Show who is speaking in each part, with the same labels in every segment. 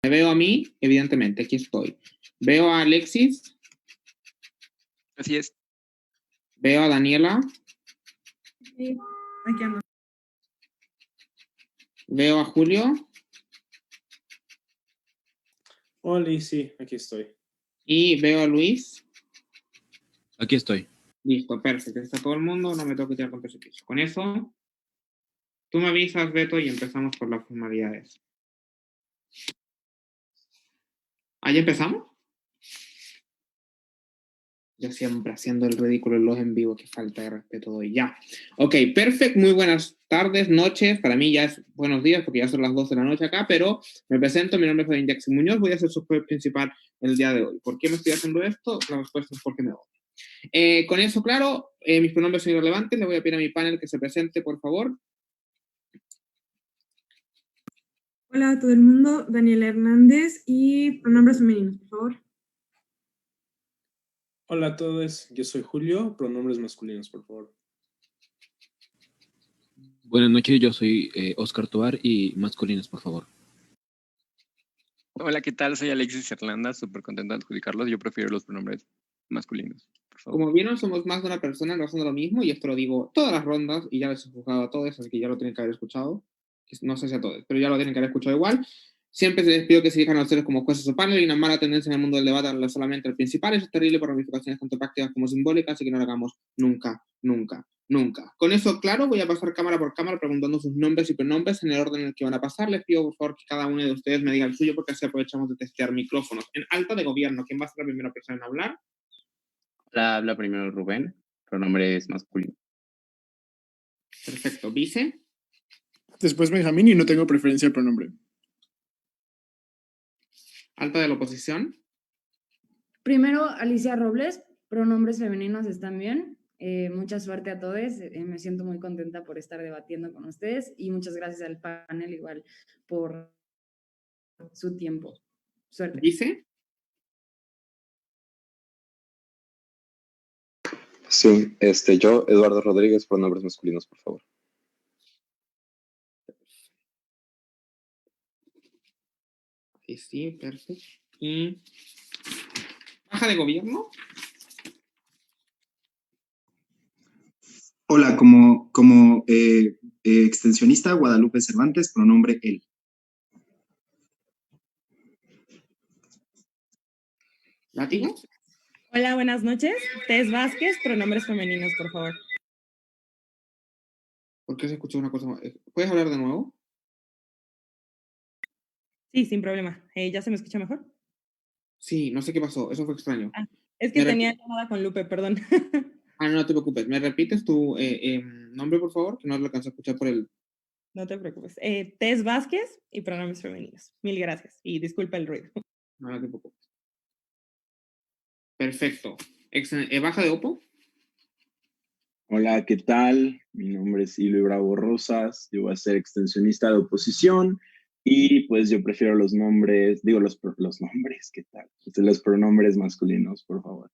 Speaker 1: Me veo a mí, evidentemente, aquí estoy. Veo a Alexis.
Speaker 2: Así es.
Speaker 1: Veo a Daniela.
Speaker 3: Sí, aquí ando.
Speaker 1: Veo a Julio.
Speaker 4: Hola, sí, aquí estoy.
Speaker 1: Y veo a Luis.
Speaker 5: Aquí estoy.
Speaker 1: Listo, perfecto. Está todo el mundo, no me tengo que tirar con precipicio. Con eso, tú me avisas, Beto, y empezamos por las formalidades. ¿Ahí empezamos? Yo siempre haciendo el ridículo en los en vivo, que falta de respeto doy. Ya. Ok, perfecto. Muy buenas tardes, noches. Para mí ya es buenos días, porque ya son las 12 de la noche acá, pero me presento. Mi nombre es Federico Jackson Muñoz. Voy a ser su juez principal el día de hoy. ¿Por qué me estoy haciendo esto? La respuesta es porque me voy. Con eso, claro, mis pronombres son irrelevantes. Le voy a pedir a mi panel que se presente, por favor.
Speaker 3: Hola a todo el mundo, Daniela Hernández y pronombres femeninos, por favor.
Speaker 4: Hola a todos, yo soy Julio, pronombres masculinos, por favor.
Speaker 5: Buenas noches, yo soy Oscar Tovar y masculinos, por favor.
Speaker 2: Hola, ¿qué tal? Soy Alexis Irlanda, súper contento de adjudicarlos. Yo prefiero los pronombres masculinos, por favor.
Speaker 1: Como vieron, somos más de una persona haciendo lo mismo, y esto lo digo todas las rondas, y ya les he juzgado a todos, así que ya lo tienen que haber escuchado. No sé si a todos, pero ya lo tienen que haber escuchado igual. Siempre les pido que se elijan a ustedes como jueces o panel, y una mala tendencia en el mundo del debate a hablar solamente al principal. Eso es terrible por ramificaciones tanto prácticas como simbólicas, así que no lo hagamos nunca, nunca, nunca. Con eso, claro, voy a pasar cámara por cámara preguntando sus nombres y pronombres en el orden en el que van a pasar. Les pido, por favor, que cada uno de ustedes me diga el suyo, porque así aprovechamos de testear micrófonos. En alta de gobierno, ¿quién va a ser la primera persona en hablar?
Speaker 6: Habla primero Rubén, pronombre es masculino.
Speaker 1: Perfecto. ¿Vice?
Speaker 7: Después Benjamín y no tengo preferencia de pronombre.
Speaker 1: ¿Alta de la oposición?
Speaker 8: Primero, Alicia Robles, pronombres femeninos están bien. Mucha suerte a todos. Me siento muy contenta por estar debatiendo con ustedes y muchas gracias al panel igual por su tiempo. Suerte.
Speaker 1: ¿Vice?
Speaker 9: Sí, yo, Eduardo Rodríguez, pronombres masculinos, por favor.
Speaker 1: Sí, perfecto. ¿Y baja de gobierno?
Speaker 10: Hola, como extensionista, Guadalupe Cervantes, pronombre él.
Speaker 1: ¿Látigo?
Speaker 11: Hola, buenas noches. Tess Vázquez, pronombres femeninos, por favor.
Speaker 1: ¿Por qué se escuchó una cosa? ¿Puedes hablar de nuevo?
Speaker 11: Sí, sin problema. ¿Ya se me escucha mejor?
Speaker 1: Sí, no sé qué pasó. Eso fue extraño.
Speaker 11: Es que tenía llamada con Lupe, perdón.
Speaker 1: No te preocupes. ¿Me repites tu nombre, por favor? Que no lo alcanzo a escuchar por el...
Speaker 11: No te preocupes. Tess Vázquez y pronombres femeninos. Mil gracias. Y disculpa el ruido.
Speaker 1: No te preocupes. Perfecto. ¿Baja de Opo?
Speaker 12: Hola, ¿qué tal? Mi nombre es Silvio Bravo Rosas, yo voy a ser extensionista de oposición y pues yo prefiero los nombres, los nombres, ¿qué tal? Los pronombres masculinos, por favor.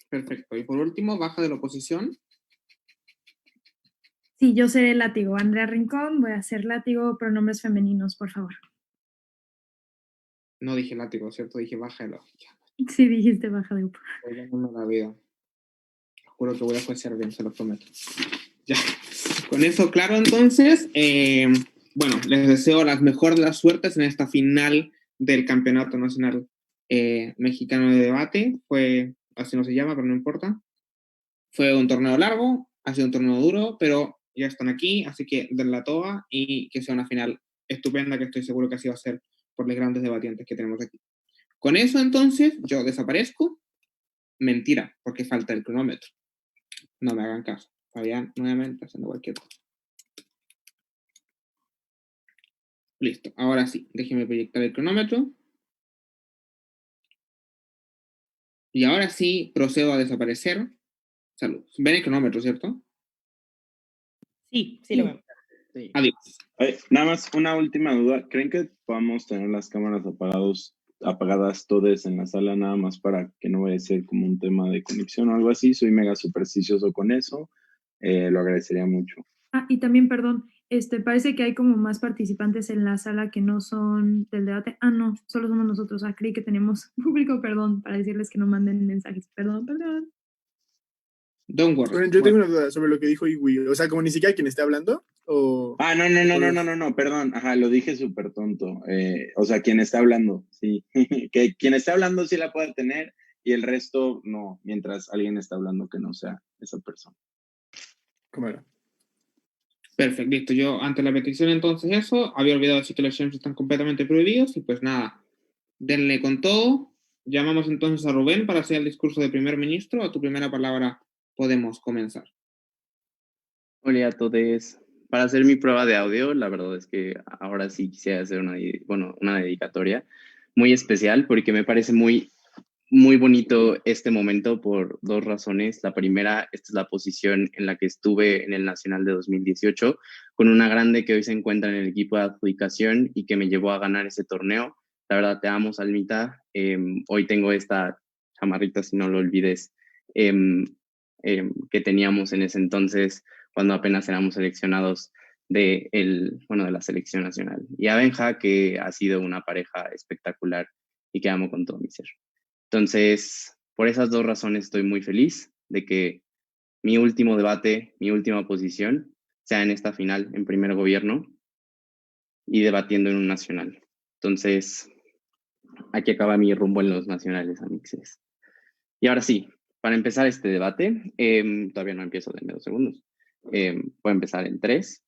Speaker 1: Perfecto. Y por último, baja de la oposición.
Speaker 13: Sí, yo seré látigo. Andrea Rincón, voy a ser látigo, pronombres femeninos, por favor.
Speaker 1: No dije látigo, ¿cierto? Dije baja de la...
Speaker 13: Sí, dijiste baja de Opo.
Speaker 1: La vida. Juro que voy a juiciar bien, se lo prometo. Ya. Con eso claro, entonces, bueno, les deseo la mejor de las suertes en esta final del Campeonato Nacional Mexicano de Debate. Así no se llama, pero no importa. Fue un torneo largo, ha sido un torneo duro, pero ya están aquí, así que den la toga y que sea una final estupenda, que estoy seguro que así va a ser por los grandes debatientes que tenemos aquí. Con eso, entonces, yo desaparezco. Mentira, porque falta el cronómetro. No me hagan caso. Fabián, nuevamente, haciendo cualquier cosa. Listo, ahora sí, déjenme proyectar el cronómetro. Y ahora sí, procedo a desaparecer. Salud. ¿Ven el cronómetro, cierto?
Speaker 11: Sí, lo vemos.
Speaker 1: Sí. Adiós.
Speaker 12: Nada más una última duda. ¿Creen que podamos tener las cámaras apagadas todas en la sala nada más para que no vaya a ser como un tema de conexión o algo así? Soy mega supersticioso con eso. lo agradecería mucho.
Speaker 13: Ah, y también, perdón, parece que hay como más participantes en la sala que no son del debate. Ah, no, solo somos nosotros. Ah, creí que teníamos público, perdón, para decirles que no manden mensajes. Perdón.
Speaker 1: Don't worry.
Speaker 7: Bueno, yo tengo una duda sobre lo que dijo Iwi. O sea, como ni siquiera quien esté hablando, o...
Speaker 12: Ah, no, perdón. Ajá, lo dije súper tonto. O sea, quien está hablando, sí. Que quien está hablando sí la puede tener y el resto no, mientras alguien está hablando que no sea esa persona.
Speaker 7: ¿Cómo era?
Speaker 1: Perfecto, listo. Yo, ante la petición, entonces, eso, había olvidado decir que los shames están completamente prohibidos y pues nada, denle con todo. Llamamos entonces a Rubén para hacer el discurso de primer ministro. A tu primera palabra podemos comenzar.
Speaker 6: Hola a todos. Para hacer mi prueba de audio, la verdad es que ahora sí quisiera hacer una dedicatoria muy especial porque me parece muy bonito este momento por dos razones. La primera, esta es la posición en la que estuve en el Nacional de 2018, con una grande que hoy se encuentra en el equipo de adjudicación y que me llevó a ganar ese torneo. La verdad, te amo, Salmita. Hoy tengo esta chamarrita, si no lo olvides, que teníamos en ese entonces, cuando apenas éramos seleccionados de la selección nacional. Y a Benja, que ha sido una pareja espectacular y que amo con todo mi ser. Entonces, por esas dos razones estoy muy feliz de que mi último debate, mi última posición, sea en esta final en primer gobierno y debatiendo en un nacional. Entonces, aquí acaba mi rumbo en los nacionales, amixes. Y ahora sí, para empezar este debate, todavía no empiezo, denme 2 segundos. Voy a empezar en 3,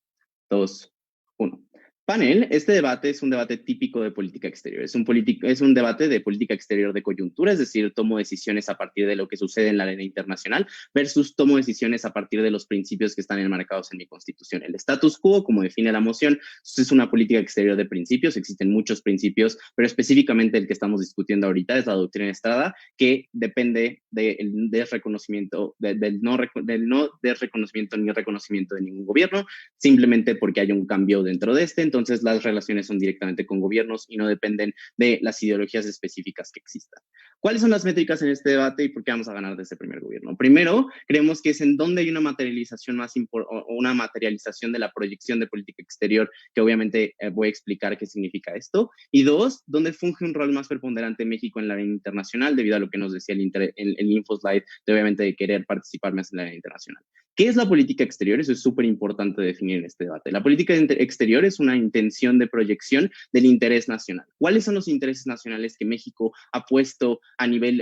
Speaker 6: 2, 1. Panel, este debate es un debate típico de política exterior. Es un debate de política exterior de coyuntura, es decir, tomo decisiones a partir de lo que sucede en la arena internacional versus tomo decisiones a partir de los principios que están enmarcados en mi constitución. El status quo, como define la moción, es una política exterior de principios. Existen muchos principios, pero específicamente el que estamos discutiendo ahorita es la doctrina Estrada, que depende del desreconocimiento, del no desreconocimiento ni reconocimiento de ningún gobierno, simplemente porque haya un cambio dentro de entonces las relaciones son directamente con gobiernos y no dependen de las ideologías específicas que existan. ¿Cuáles son las métricas en este debate y por qué vamos a ganar de este primer gobierno? Primero, creemos que es en donde hay una materialización una materialización de la proyección de política exterior, que obviamente voy a explicar qué significa esto. Y dos, donde funge un rol más preponderante México en la arena internacional, debido a lo que nos decía el infoslide, de obviamente de querer participar más en la arena internacional. ¿Qué es la política exterior? Eso es súper importante definir en este debate. La política exterior es una intención de proyección del interés nacional. ¿Cuáles son los intereses nacionales que México ha puesto a nivel,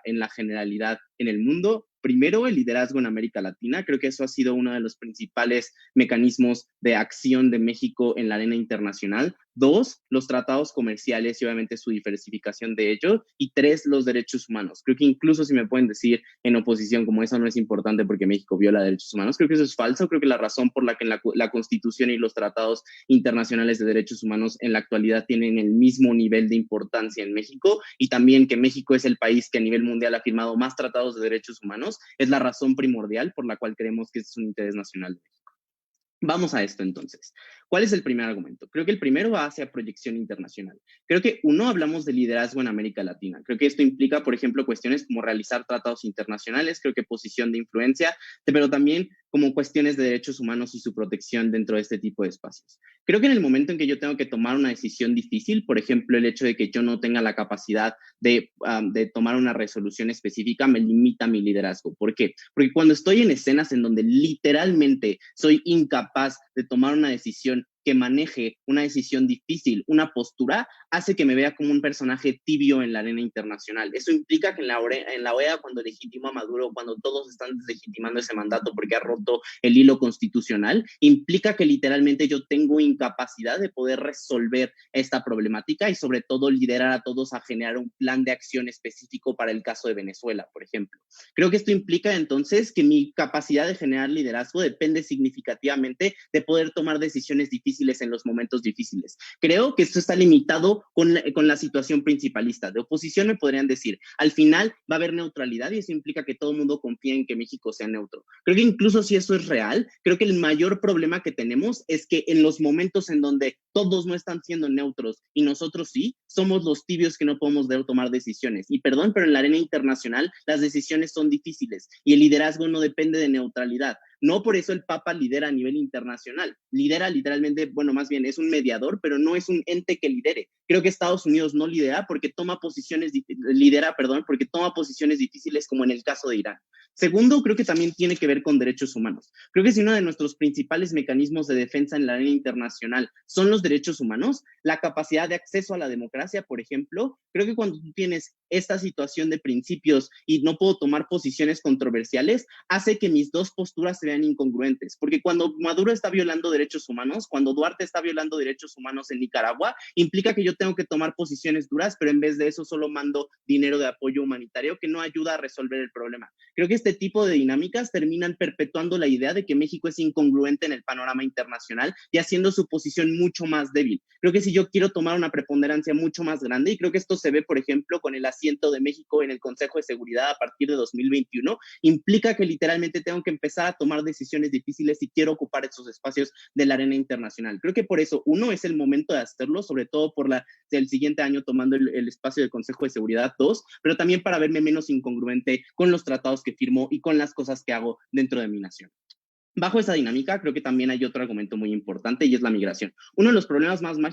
Speaker 6: en la generalidad en el mundo? Primero, el liderazgo en América Latina. Creo que eso ha sido uno de los principales mecanismos de acción de México en la arena internacional. 2, los tratados comerciales y obviamente su diversificación de ellos. Y 3, los derechos humanos. Creo que incluso si me pueden decir en oposición como eso no es importante porque México viola derechos humanos, creo que eso es falso. Creo que la razón por la que la Constitución y los tratados internacionales de derechos humanos en la actualidad tienen el mismo nivel de importancia en México, y también que México es el país que a nivel mundial ha firmado más tratados de derechos humanos, es la razón primordial por la cual creemos que es un interés nacional de México. Vamos a esto entonces. ¿Cuál es el primer argumento? Creo que el primero va hacia proyección internacional. Creo que hablamos de liderazgo en América Latina. Creo que esto implica, por ejemplo, cuestiones como realizar tratados internacionales, creo que posición de influencia, pero también como cuestiones de derechos humanos y su protección dentro de este tipo de espacios. Creo que en el momento en que yo tengo que tomar una decisión difícil, por ejemplo, el hecho de que yo no tenga la capacidad de tomar una resolución específica, me limita mi liderazgo. ¿Por qué? Porque cuando estoy en escenas en donde literalmente soy incapaz de tomar una decisión que maneje una decisión difícil, una postura, hace que me vea como un personaje tibio en la arena internacional. Eso implica que en la OEA, cuando legitima a Maduro, cuando todos están deslegitimando ese mandato porque ha roto el hilo constitucional, implica que literalmente yo tengo incapacidad de poder resolver esta problemática y sobre todo liderar a todos a generar un plan de acción específico para el caso de Venezuela, por ejemplo. Creo que esto implica entonces que mi capacidad de generar liderazgo depende significativamente de poder tomar decisiones difíciles difíciles en los momentos difíciles. Creo que esto está limitado con la situación principalista. De oposición me podrían decir, al final va a haber neutralidad y eso implica que todo el mundo confía en que México sea neutro. Creo que incluso si eso es real, creo que el mayor problema que tenemos es que en los momentos en donde todos no están siendo neutros y nosotros sí, somos los tibios que no podemos tomar decisiones. Y perdón, pero en la arena internacional las decisiones son difíciles y el liderazgo no depende de neutralidad. No por eso el Papa lidera a nivel internacional. Lidera literalmente, bueno, más bien es un mediador, pero no es un ente que lidere. Creo que Estados Unidos no lidera porque toma posiciones difíciles como en el caso de Irán. Segundo, creo que también tiene que ver con derechos humanos. Creo que si uno de nuestros principales mecanismos de defensa en la arena internacional son los derechos humanos, la capacidad de acceso a la democracia, por ejemplo, creo que cuando tú tienes esta situación de principios y no puedo tomar posiciones controversiales, hace que mis dos posturas se vean incongruentes. Porque cuando Maduro está violando derechos humanos, cuando Duarte está violando derechos humanos en Nicaragua, implica que yo tengo que tomar posiciones duras, pero en vez de eso solo mando dinero de apoyo humanitario que no ayuda a resolver el problema. Creo que este tipo de dinámicas terminan perpetuando la idea de que México es incongruente en el panorama internacional y haciendo su posición mucho más débil. Creo que si yo quiero tomar una preponderancia mucho más grande, y creo que esto se ve, por ejemplo, con el asiento de México en el Consejo de Seguridad a partir de 2021, implica que literalmente tengo que empezar a tomar decisiones difíciles si quiero ocupar esos espacios de la arena internacional. Creo que por eso, uno, es el momento de hacerlo, sobre todo por el siguiente año tomando el espacio del Consejo de Seguridad. Dos, pero también para verme menos incongruente con los tratados que firmo y con las cosas que hago dentro de mi nación. Bajo esa dinámica, creo que también hay otro argumento muy importante y es la migración. Uno de los problemas más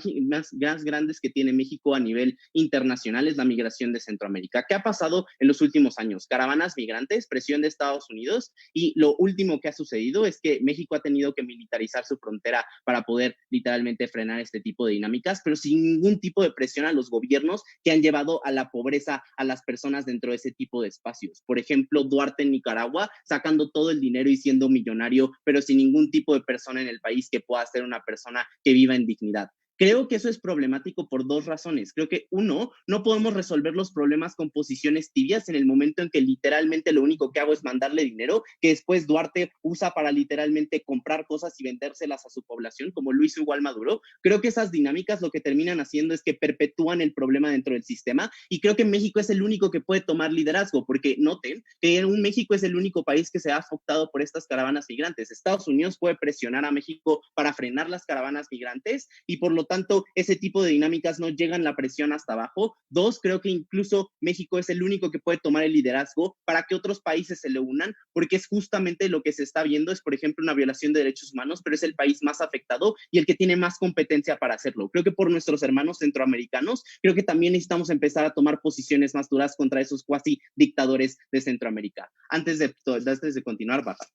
Speaker 6: grandes que tiene México a nivel internacional es la migración de Centroamérica. ¿Qué ha pasado en los últimos años? Caravanas migrantes, presión de Estados Unidos y lo último que ha sucedido es que México ha tenido que militarizar su frontera para poder literalmente frenar este tipo de dinámicas, pero sin ningún tipo de presión a los gobiernos que han llevado a la pobreza a las personas dentro de ese tipo de espacios. Por ejemplo, Duarte en Nicaragua, sacando todo el dinero y siendo millonario, pero sin ningún tipo de persona en el país que pueda ser una persona que viva en dignidad. Creo que eso es problemático por dos razones. Creo que, uno, no podemos resolver los problemas con posiciones tibias en el momento en que literalmente lo único que hago es mandarle dinero, que después Duarte usa para literalmente comprar cosas y vendérselas a su población, como lo hizo igual Maduro. Creo que esas dinámicas lo que terminan haciendo es que perpetúan el problema dentro del sistema y creo que México es el único que puede tomar liderazgo, porque noten que México es el único país que se ha afectado por estas caravanas migrantes. Estados Unidos puede presionar a México para frenar las caravanas migrantes y por lo tanto ese tipo de dinámicas no llegan la presión hasta abajo. Dos, creo que incluso México es el único que puede tomar el liderazgo para que otros países se le unan, porque es justamente lo que se está viendo, es por ejemplo una violación de derechos humanos, pero es el país más afectado y el que tiene más competencia para hacerlo. Creo que por nuestros hermanos centroamericanos, creo que también necesitamos empezar a tomar posiciones más duras contra esos cuasi dictadores de Centroamérica. Antes de continuar, baja.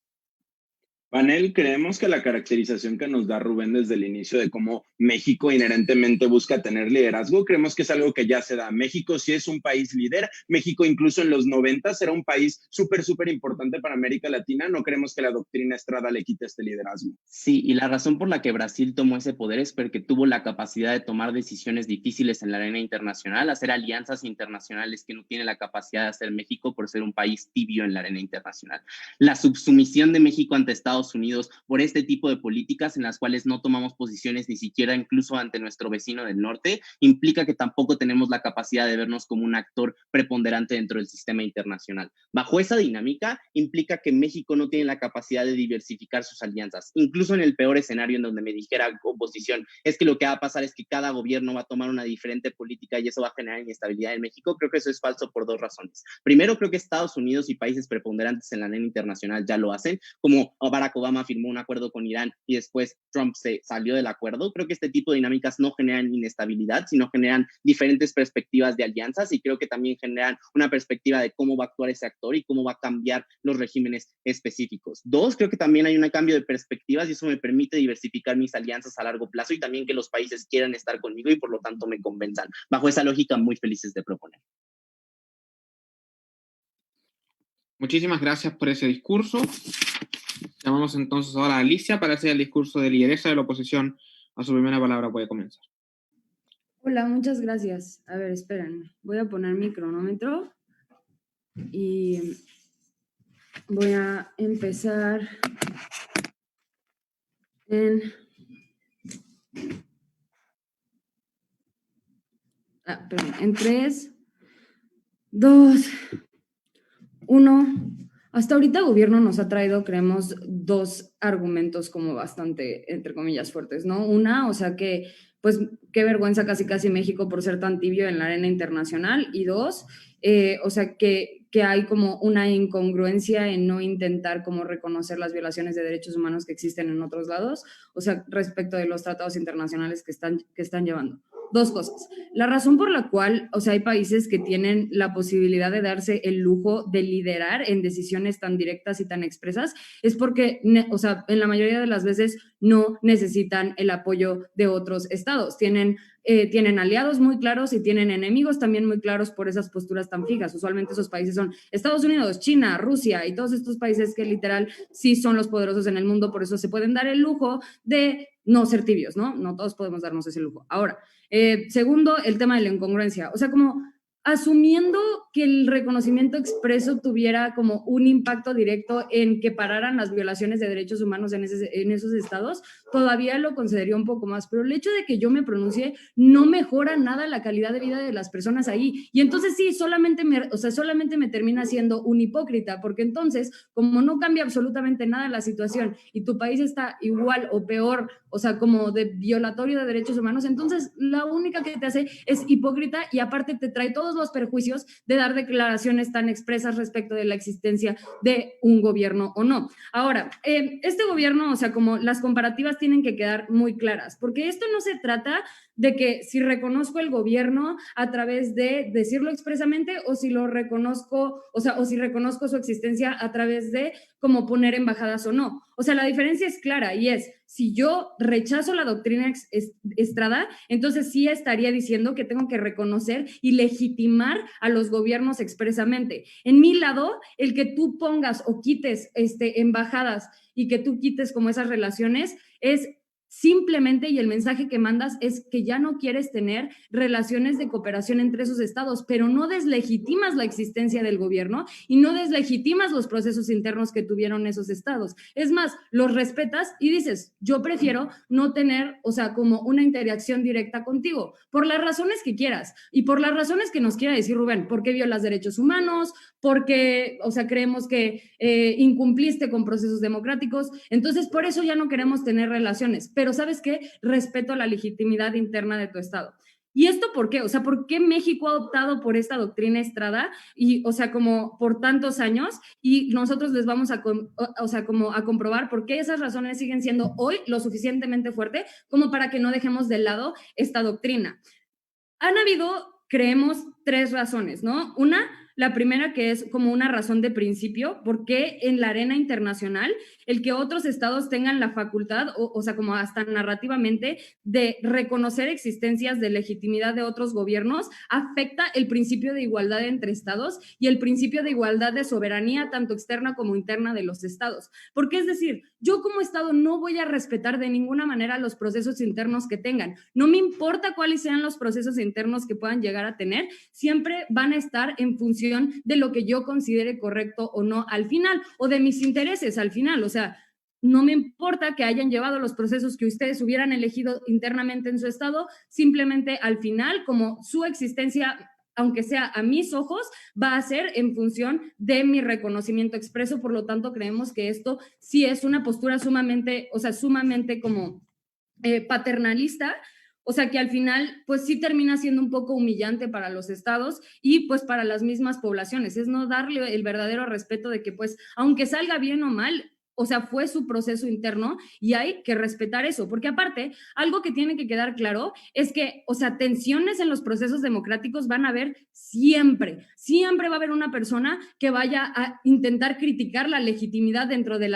Speaker 12: Panel, creemos que la caracterización que nos da Rubén desde el inicio de cómo México inherentemente busca tener liderazgo, creemos que es algo que ya se da. México sí es un país líder. México incluso en los 90 era un país súper importante para América Latina. No creemos que la doctrina Estrada le quite este liderazgo.
Speaker 6: Sí, y la razón por la que Brasil tomó ese poder es porque tuvo la capacidad de tomar decisiones difíciles en la arena internacional, hacer alianzas internacionales que no tiene la capacidad de hacer México por ser un país tibio en la arena internacional. La subsumisión de México ante Estados Unidos por este tipo de políticas en las cuales no tomamos posiciones ni siquiera incluso ante nuestro vecino del norte, implica que tampoco tenemos la capacidad de vernos como un actor preponderante dentro del sistema internacional. Bajo esa dinámica, implica que México no tiene la capacidad de diversificar sus alianzas. Incluso en el peor escenario en donde me dijera oposición, es que lo que va a pasar es que cada gobierno va a tomar una diferente política y eso va a generar inestabilidad en México. Creo que eso es falso por dos razones. Primero, creo que Estados Unidos y países preponderantes en la arena internacional ya lo hacen, como Barack Obama firmó un acuerdo con Irán y después Trump se salió del acuerdo. Creo que este tipo de dinámicas no generan inestabilidad, sino generan diferentes perspectivas de alianzas y creo que también generan una perspectiva de cómo va a actuar ese actor y cómo va a cambiar los regímenes específicos. Dos, creo que también hay un cambio de perspectivas y eso me permite diversificar mis alianzas a largo plazo y también que los países quieran estar conmigo y por lo tanto me convenzan. Bajo esa lógica, muy felices de proponer.
Speaker 1: Muchísimas gracias por ese discurso. Llamamos entonces ahora a Alicia para hacer el discurso de lideresa de la oposición. A su primera palabra puede comenzar.
Speaker 8: Hola, muchas gracias. A ver, esperen. Voy a poner mi cronómetro y voy a empezar en perdón, en 3, 2, 1. Hasta ahorita el gobierno nos ha traído, creemos, 2 argumentos como bastante, entre comillas, fuertes, ¿no? Una, o sea que, pues, qué vergüenza casi México por ser tan tibio en la arena internacional. Y 2, o sea que hay como una incongruencia en no intentar como reconocer las violaciones de derechos humanos que existen en otros lados, o sea, respecto de los tratados internacionales que están llevando. 2 cosas. La razón por la cual, o sea, hay países que tienen la posibilidad de darse el lujo de liderar en decisiones tan directas y tan expresas es porque, o sea, en la mayoría de las veces no necesitan el apoyo de otros estados. Tienen aliados muy claros y tienen enemigos también muy claros por esas posturas tan fijas. Usualmente esos países son Estados Unidos, China, Rusia y todos estos países que literal sí son los poderosos en el mundo, por eso se pueden dar el lujo de no ser tibios, ¿no? No todos podemos darnos ese lujo. Ahora, segundo, el tema de la incongruencia. O sea, como asumiendo que el reconocimiento expreso tuviera como un impacto directo en que pararan las violaciones de derechos humanos en esos estados, todavía lo consideraría un poco más, pero el hecho de que yo me pronuncie no mejora nada la calidad de vida de las personas ahí, y entonces sí, solamente me termina siendo un hipócrita, porque entonces, como no cambia absolutamente nada la situación y tu país está igual o peor, o sea, como de violatorio de derechos humanos, entonces la única que te hace es hipócrita y aparte te trae todos los perjuicios de dar declaraciones tan expresas respecto de la existencia de un gobierno o no. Ahora, este gobierno, o sea, como las comparativas tienen que quedar muy claras, porque esto no se trata de que si reconozco el gobierno a través de decirlo expresamente o si lo reconozco, o sea, o si reconozco su existencia a través de como poner embajadas o no. O sea, la diferencia es clara y es, si yo rechazo la doctrina Estrada, entonces sí estaría diciendo que tengo que reconocer y legitimar a los gobiernos expresamente. En mi lado, el que tú pongas o quites embajadas y que tú quites como esas relaciones es simplemente, y el mensaje que mandas es que ya no quieres tener relaciones de cooperación entre esos estados, pero no deslegitimas la existencia del gobierno y no deslegitimas los procesos internos que tuvieron esos estados. Es más, los respetas y dices, yo prefiero no tener, o sea, como una interacción directa contigo, por las razones que quieras y por las razones que nos quiera decir Rubén, porque violas derechos humanos, porque, o sea, creemos que incumpliste con procesos democráticos, entonces por eso ya no queremos tener relaciones. Pero ¿sabes qué? Respeto a la legitimidad interna de tu estado. ¿Y esto por qué? O sea, ¿por qué México ha optado por esta doctrina Estrada y, o sea, como por tantos años? Y nosotros les vamos a comprobar por qué esas razones siguen siendo hoy lo suficientemente fuerte como para que no dejemos de lado esta doctrina. Han habido, creemos, 3 razones, ¿no? Una, la primera, que es como una razón de principio, porque en la arena internacional el que otros estados tengan la facultad, o sea, como hasta narrativamente, de reconocer existencias de legitimidad de otros gobiernos, afecta el principio de igualdad entre estados y el principio de igualdad de soberanía, tanto externa como interna de los estados. Porque es decir, yo como estado no voy a respetar de ninguna manera los procesos internos que tengan. No me importa cuáles sean los procesos internos que puedan llegar a tener, siempre van a estar en función de lo que yo considere correcto o no al final, o de mis intereses al final. O sea, no me importa que hayan llevado los procesos que ustedes hubieran elegido internamente en su estado, simplemente al final, como su existencia, aunque sea a mis ojos, va a ser en función de mi reconocimiento expreso. Por lo tanto, creemos que esto sí es una postura sumamente como paternalista. O sea, que al final, pues sí termina siendo un poco humillante para los estados y pues para las mismas poblaciones. Es no darle el verdadero respeto de que pues, aunque salga bien o mal, o sea, fue su proceso interno y hay que respetar eso, porque aparte, algo que tiene que quedar claro es que, o sea, tensiones en los procesos democráticos van a haber siempre va a haber una persona que vaya a intentar criticar la legitimidad dentro de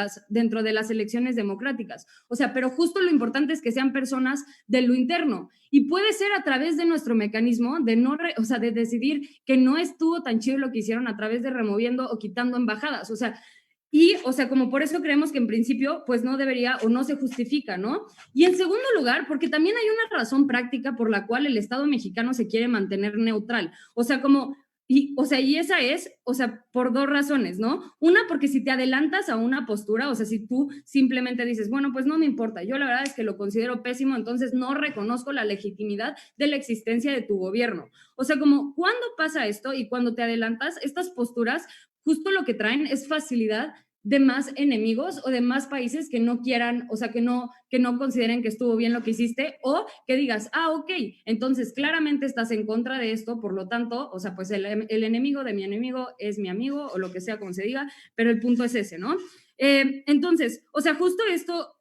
Speaker 8: las elecciones democráticas. O sea, pero justo lo importante es que sean personas de lo interno y puede ser a través de nuestro mecanismo de decidir que no estuvo tan chido lo que hicieron a través de removiendo o quitando embajadas. O sea, como por eso creemos que en principio, pues no debería o no se justifica, ¿no? Y en segundo lugar, porque también hay una razón práctica por la cual el Estado mexicano se quiere mantener neutral. O sea, como Y, o sea, y esa es, o sea, por dos razones, ¿no? Una, porque si te adelantas a una postura, o sea, si tú simplemente dices, bueno, pues no me importa, yo la verdad es que lo considero pésimo, entonces no reconozco la legitimidad de la existencia de tu gobierno. O sea, como, ¿cuándo pasa esto? Y cuando te adelantas, estas posturas, justo lo que traen es facilidad de más enemigos o de más países que no quieran, o sea, que no consideren que estuvo bien lo que hiciste, o que digas, ok, entonces claramente estás en contra de esto, por lo tanto, o sea, pues el enemigo de mi enemigo es mi amigo, o lo que sea como se diga, pero el punto es ese, ¿no? Entonces, o sea, justo esto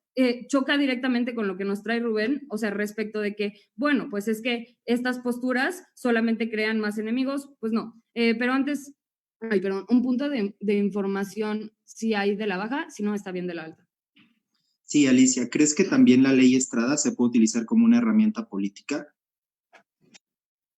Speaker 8: choca directamente con lo que nos trae Rubén, o sea, respecto de que, bueno, pues es que estas posturas solamente crean más enemigos, pues no, pero antes... Ay, perdón, un punto de información si hay de la baja, si no está bien de la alta.
Speaker 10: Sí, Alicia, ¿crees que también la ley Estrada se puede utilizar como una herramienta política?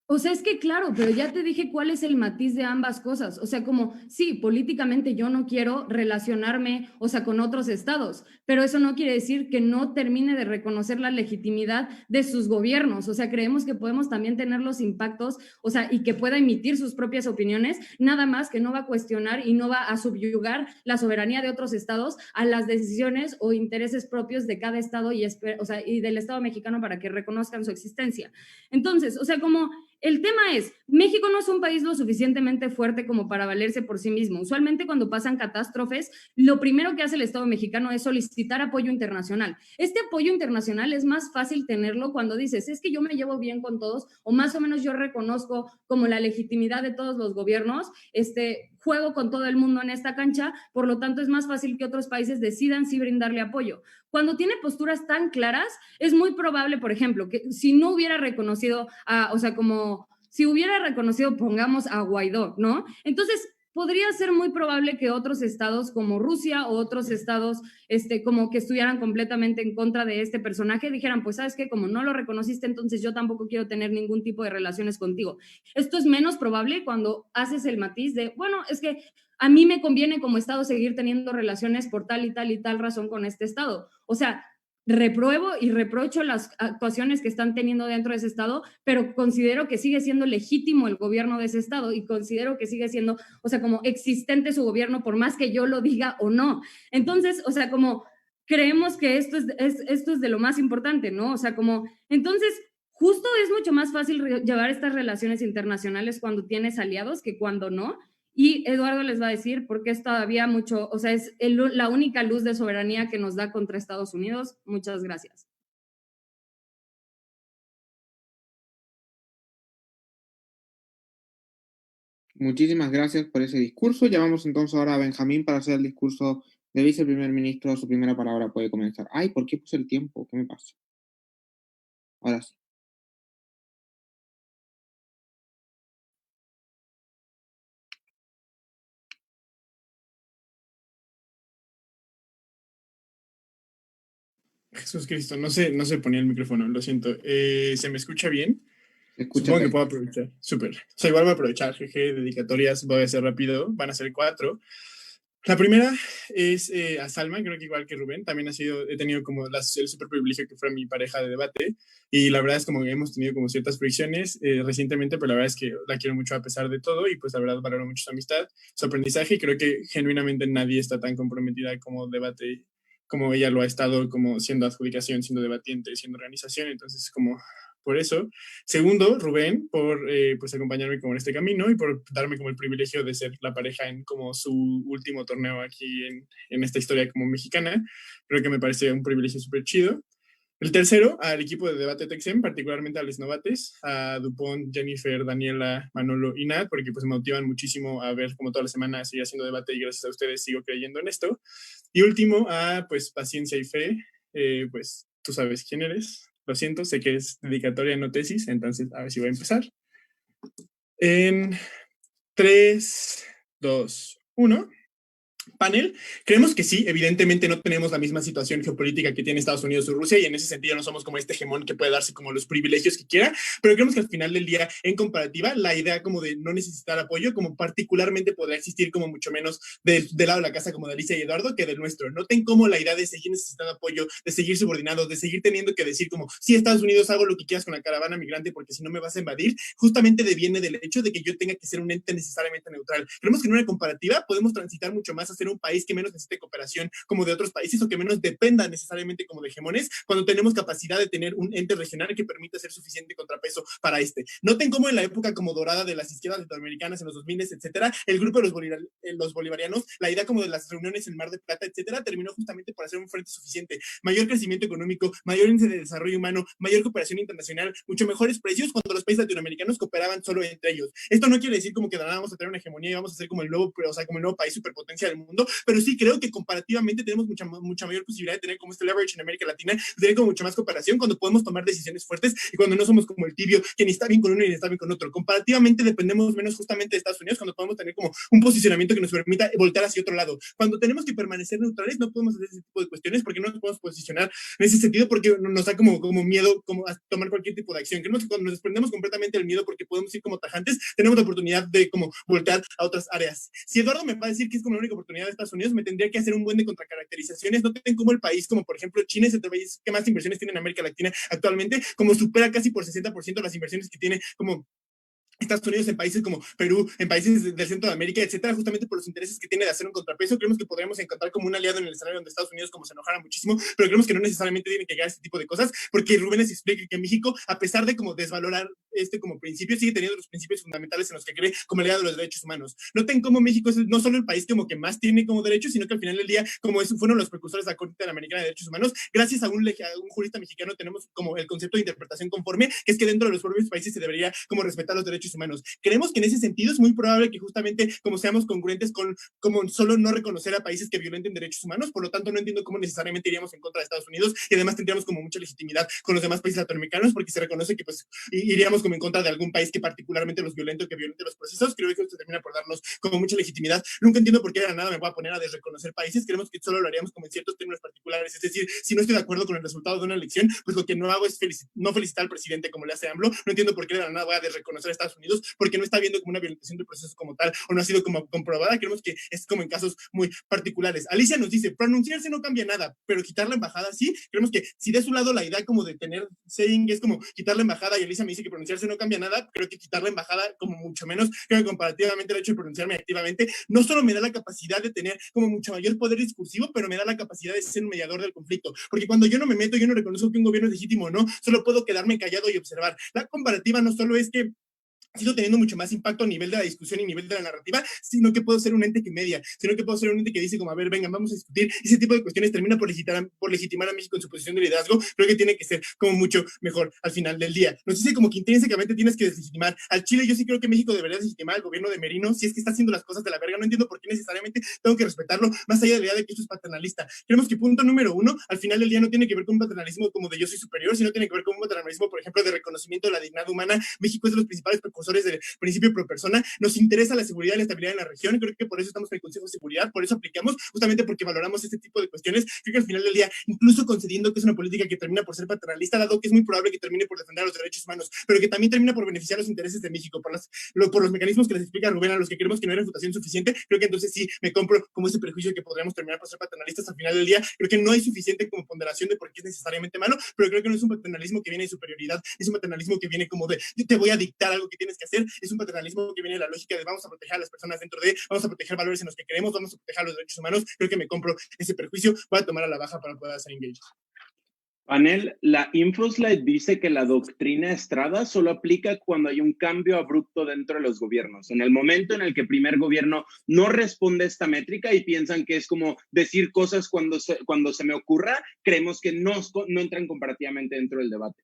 Speaker 8: O sea, es que claro, pero ya te dije cuál es el matiz de ambas cosas. O sea, como, sí, políticamente yo no quiero relacionarme, o sea, con otros estados, pero eso no quiere decir que no termine de reconocer la legitimidad de sus gobiernos. O sea, creemos que podemos también tener los impactos, o sea, y que pueda emitir sus propias opiniones, nada más que no va a cuestionar y no va a subyugar la soberanía de otros estados a las decisiones o intereses propios de cada estado y, o sea, y del Estado mexicano para que reconozcan su existencia. Entonces, o sea, como... El tema es, México no es un país lo suficientemente fuerte como para valerse por sí mismo. Usualmente cuando pasan catástrofes, lo primero que hace el Estado mexicano es solicitar apoyo internacional. Este apoyo internacional es más fácil tenerlo cuando dices, es que yo me llevo bien con todos, o más o menos yo reconozco como la legitimidad de todos los gobiernos, juego con todo el mundo en esta cancha, por lo tanto es más fácil que otros países decidan sí brindarle apoyo. Cuando tiene posturas tan claras, es muy probable, por ejemplo, que si no hubiera reconocido, o sea, como si hubiera reconocido, pongamos, a Guaidó, ¿no? Entonces, podría ser muy probable que otros estados como Rusia o otros estados como que estuvieran completamente en contra de este personaje, dijeran, pues, ¿sabes qué? Como no lo reconociste, entonces yo tampoco quiero tener ningún tipo de relaciones contigo. Esto es menos probable cuando haces el matiz de, bueno, es que a mí me conviene como estado seguir teniendo relaciones por tal y tal y tal razón con este estado. O sea, repruebo y reprocho las actuaciones que están teniendo dentro de ese estado, pero considero que sigue siendo legítimo el gobierno de ese estado y considero que sigue siendo, o sea, como existente su gobierno por más que yo lo diga o no. Entonces, o sea, como creemos que esto es de lo más importante, ¿no? O sea, como, entonces, justo es mucho más fácil llevar estas relaciones internacionales cuando tienes aliados que cuando no. Y Eduardo les va a decir porque es todavía mucho, o sea, es la única luz de soberanía que nos da contra Estados Unidos. Muchas gracias.
Speaker 1: Muchísimas gracias por ese discurso. Llamamos entonces ahora a Benjamín para hacer el discurso de viceprimer ministro. Su primera palabra puede comenzar. Ay, ¿por qué puse el tiempo? ¿Qué me pasa? Ahora sí.
Speaker 7: Jesús Cristo, no se ponía el micrófono, lo siento. ¿Se me escucha bien?
Speaker 1: Escucha
Speaker 7: Supongo que
Speaker 1: bien.
Speaker 7: puedo aprovechar. Súper. O sea, igual voy a aprovechar, jeje, dedicatorias, voy a ser rápido, van a ser 4. La primera es a Salma, creo que igual que Rubén, también he tenido como el súper privilegio que fuera mi pareja de debate, y la verdad es como que hemos tenido como ciertas fricciones recientemente, pero la verdad es que la quiero mucho a pesar de todo, y pues la verdad valoro mucho su amistad, su aprendizaje, y creo que genuinamente nadie está tan comprometida como debate, como ella lo ha estado, como siendo adjudicación, siendo debatiente, siendo organización, entonces como por eso. Segundo, Rubén, por pues acompañarme como en este camino y por darme como el privilegio de ser la pareja en como su último torneo aquí en esta historia como mexicana. Creo que me parece un privilegio súper chido. El tercero, al equipo de Debate Texem, particularmente a los novates, a Dupont, Jennifer, Daniela, Manolo y Nat, porque pues me motivan muchísimo a ver cómo toda la semana sigue haciendo debate y gracias a ustedes sigo creyendo en esto. Y último, a pues Paciencia y Fe, pues tú sabes quién eres. Lo siento, sé que es dedicatoria, no tesis, entonces a ver si voy a empezar. En 3, 2, 1. Panel, creemos que sí, evidentemente no tenemos la misma situación geopolítica que tiene Estados Unidos o Rusia y en ese sentido no somos como este hegemón que puede darse como los privilegios que quiera, pero creemos que al final del día, en comparativa, la idea como de no necesitar apoyo, como particularmente podrá existir como mucho menos del lado de la casa como de Alicia y Eduardo que del nuestro. Noten cómo la idea de seguir necesitando apoyo, de seguir subordinados, de seguir teniendo que decir como, sí, Estados Unidos, hago lo que quieras con la caravana migrante porque si no me vas a invadir, justamente deviene del hecho de que yo tenga que ser un ente necesariamente neutral. Creemos que en una comparativa podemos transitar mucho más a ser un país que menos necesite cooperación como de otros países o que menos dependa necesariamente como de hegemones cuando tenemos capacidad de tener un ente regional que permita ser suficiente contrapeso para este. Noten cómo en la época como dorada de las izquierdas latinoamericanas en los 2000, etcétera, el grupo de los bolivarianos, la idea como de las reuniones en Mar de Plata, etcétera, terminó justamente por hacer un frente suficiente, mayor crecimiento económico, mayor índice de desarrollo humano, mayor cooperación internacional, mucho mejores precios cuando los países latinoamericanos cooperaban solo entre ellos. Esto no quiere decir como que de nada vamos a tener una hegemonía y vamos a ser como el nuevo, o sea, como el nuevo país superpotencia del mundo, pero sí creo que comparativamente tenemos mucha mayor posibilidad de tener como este leverage en América Latina, de tener como mucha más cooperación cuando podemos tomar decisiones fuertes y cuando no somos como el tibio que ni está bien con uno ni está bien con otro. Comparativamente dependemos menos justamente de Estados Unidos cuando podemos tener como un posicionamiento que nos permita voltear hacia otro lado. Cuando tenemos que permanecer neutrales no podemos hacer ese tipo de cuestiones porque no nos podemos posicionar en ese sentido porque nos da como miedo como a tomar cualquier tipo de acción. Creemos que cuando nos desprendemos completamente del miedo porque podemos ir como tajantes, tenemos la oportunidad de como voltear a otras áreas. Si Eduardo me va a decir que es como la única oportunidad de Estados Unidos, me tendría que hacer un buen de contracaracterizaciones. No tienen como el país, como por ejemplo China, es el país que más inversiones tiene en América Latina actualmente, como supera casi por 60% las inversiones que tiene como Estados Unidos en países como Perú, en países del centro de América, etcétera, justamente por los intereses que tiene de hacer un contrapeso. Creemos que podríamos encontrar como un aliado en el escenario donde Estados Unidos como se enojara muchísimo, pero creemos que no necesariamente tiene que llegar a este tipo de cosas, porque Rubén les explica que México, a pesar de como desvalorar este como principio, sigue teniendo los principios fundamentales en los que cree como el aliado de los derechos humanos. Noten cómo México es no solo el país como que más tiene como derechos, sino que al final del día, como es, fueron los precursores de la Corte Interamericana de Derechos Humanos, gracias a un jurista mexicano tenemos como el concepto de interpretación conforme, que es que dentro de los propios países se debería como respetar los derechos humanos. Creemos que en ese sentido es muy probable que justamente como seamos congruentes con como solo no reconocer a países que violenten derechos humanos, por lo tanto no entiendo cómo necesariamente iríamos en contra de Estados Unidos y además tendríamos como mucha legitimidad con los demás países latinoamericanos porque se reconoce que pues iríamos como en contra de algún país que particularmente los violente o que violente los procesos. Creo que esto termina por darnos como mucha legitimidad. Nunca entiendo por qué de la nada me voy a poner a desreconocer países. Creemos que solo lo haríamos como en ciertos términos particulares, es decir, si no estoy de acuerdo con el resultado de una elección, pues lo que no hago es no felicitar al presidente como le hace AMLO. No entiendo por qué de la nada voy a desreconocer a Estados Unidos porque no está viendo como una violentación de procesos como tal o no ha sido como comprobada. Creemos que es como en casos muy particulares. Alicia nos dice, pronunciarse no cambia nada, pero quitar la embajada sí. Creemos que si de su lado la idea como de tener saying es como quitar la embajada y Alicia me dice que pronunciarse no cambia nada, creo que quitar la embajada como mucho menos. Creo que comparativamente el hecho de pronunciarme activamente no solo me da la capacidad de tener como mucho mayor poder discursivo, pero me da la capacidad de ser un mediador del conflicto, porque cuando yo no me meto, yo no reconozco que un gobierno es legítimo o no, solo puedo quedarme callado y observar. La comparativa no solo es que sigo teniendo mucho más impacto a nivel de la discusión y nivel de la narrativa, sino que puedo ser un ente que media, sino que puedo ser un ente que dice como, a ver, vengan, vamos a discutir. Ese tipo de cuestiones termina por legitimar a México en su posición de liderazgo. Creo que tiene que ser como mucho mejor al final del día. Nos dice como que intrínsecamente tienes que deslegitimar al Chile. Yo sí creo que México debería deslegitimar al gobierno de Merino si es que está haciendo las cosas de la verga. No entiendo por qué necesariamente tengo que respetarlo, más allá de la idea de que esto es paternalista. Creemos que punto número uno, al final del día no tiene que ver con un paternalismo como de yo soy superior, sino tiene que ver con un paternalismo, por ejemplo, de reconocimiento de la dignidad humana. México es de los principales precursores del principio pro persona. Nos interesa la seguridad y la estabilidad en la región. Creo que por eso estamos en el Consejo de Seguridad, por eso aplicamos, justamente porque valoramos este tipo de cuestiones. Creo que al final del día, incluso concediendo que es una política que termina por ser paternalista, dado que es muy probable que termine por defender los derechos humanos, pero que también termina por beneficiar los intereses de México, por los mecanismos que les explica Rubén, a los que creemos que no hay refutación suficiente. Creo que entonces sí me compro como ese prejuicio que podríamos terminar por ser paternalistas al final del día. Creo que no hay suficiente como ponderación de por qué es necesariamente malo, pero creo que no es un paternalismo que viene de superioridad, es un paternalismo que viene como de yo te voy a dictar algo que tienes que hacer, es un paternalismo que viene de la lógica de vamos a proteger a las personas dentro de, vamos a proteger valores en los que creemos, vamos a proteger los derechos humanos. Creo que me compro ese prejuicio, voy a tomar a la baja para poder hacer engage.
Speaker 12: Panel, la InfoSlide dice que la doctrina Estrada solo aplica cuando hay un cambio abrupto dentro de los gobiernos. En el momento en el que el primer gobierno no responde a esta métrica y piensan que es como decir cosas cuando se me ocurra, creemos que no entran comparativamente dentro del debate.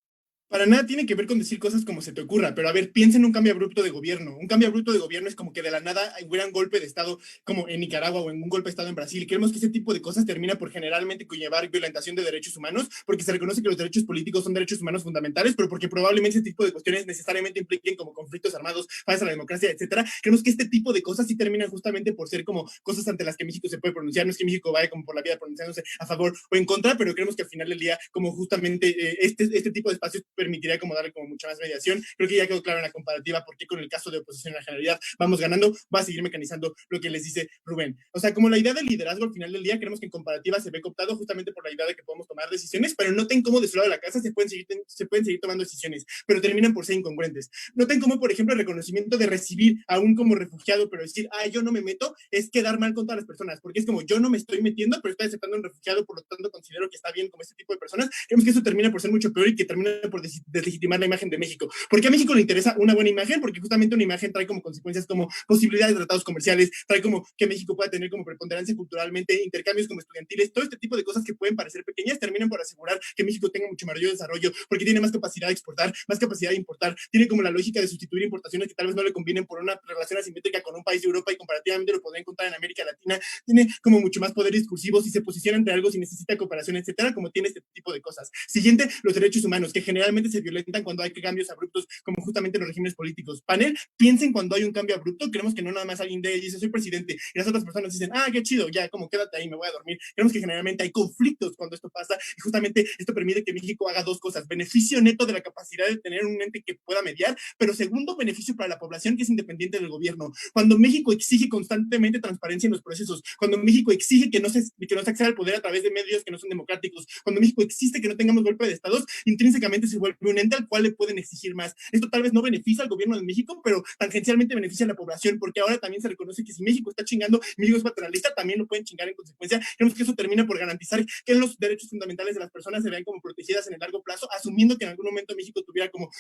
Speaker 7: para nada tiene que ver con decir cosas como se te ocurra, pero a ver, piensa en un cambio abrupto de gobierno. Un cambio abrupto de gobierno es como que de la nada hubiera un golpe de Estado como en Nicaragua o en un golpe de Estado en Brasil. Creemos que ese tipo de cosas termina por generalmente conllevar violentación de derechos humanos, porque se reconoce que los derechos políticos son derechos humanos fundamentales, pero porque probablemente ese tipo de cuestiones necesariamente impliquen como conflictos armados, fallas a la democracia, etcétera. Creemos que este tipo de cosas sí terminan justamente por ser como cosas ante las que México se puede pronunciar. No es que México vaya como por la vida pronunciándose a favor o en contra, pero creemos que al final del día, como justamente este tipo de espacios permitiría como darle como mucha más mediación. Creo que ya quedó claro en la comparativa por qué con el caso de oposición en la generalidad vamos ganando. Va a seguir mecanizando lo que les dice Rubén. O sea, como la idea del liderazgo al final del día, creemos que en comparativa se ve cooptado justamente por la idea de que podemos tomar decisiones, pero noten cómo de su lado de la casa se pueden seguir tomando decisiones, pero terminan por ser incongruentes. Noten cómo, por ejemplo, el reconocimiento de recibir a un como refugiado, pero decir, yo no me meto, es quedar mal con todas las personas, porque es como yo no me estoy metiendo, pero estoy aceptando a un refugiado, por lo tanto considero que está bien como este tipo de personas. Creemos que eso termina por ser mucho peor y que termina por deslegitimar la imagen de México. ¿Por qué a México le interesa una buena imagen? Porque justamente una imagen trae como consecuencias como posibilidades de tratados comerciales, trae como que México pueda tener como preponderancia culturalmente, intercambios como estudiantiles, todo este tipo de cosas que pueden parecer pequeñas terminan por asegurar que México tenga mucho mayor desarrollo, porque tiene más capacidad de exportar, más capacidad de importar, tiene como la lógica de sustituir importaciones que tal vez no le convienen por una relación asimétrica con un país de Europa y comparativamente lo podría encontrar en América Latina, tiene como mucho más poder discursivo si se posiciona entre algo, si necesita cooperación, etcétera, como tiene este tipo de cosas. Siguiente, los derechos humanos, que generalmente se violentan cuando hay cambios abruptos, como justamente los regímenes políticos. Panel, piensen cuando hay un cambio abrupto, creemos que no nada más alguien dice, soy presidente, y las otras personas dicen, qué chido, ya, como quédate ahí, me voy a dormir. Creemos que generalmente hay conflictos cuando esto pasa, y justamente esto permite que México haga dos cosas: beneficio neto de la capacidad de tener un ente que pueda mediar, pero segundo, beneficio para la población que es independiente del gobierno. Cuando México exige constantemente transparencia en los procesos, cuando México exige que no se acceda al poder a través de medios que no son democráticos, cuando México exige que no tengamos golpe de estados, intrínsecamente se vuelve un ente al cual le pueden exigir más. Esto tal vez no beneficia al gobierno de México, pero tangencialmente beneficia a la población, porque ahora también se reconoce que si México está chingando, México es paternalista, también lo pueden chingar en consecuencia. Creemos que eso termina por garantizar que los derechos fundamentales de las personas se vean como protegidas en el largo plazo, asumiendo que en algún momento México tuviera como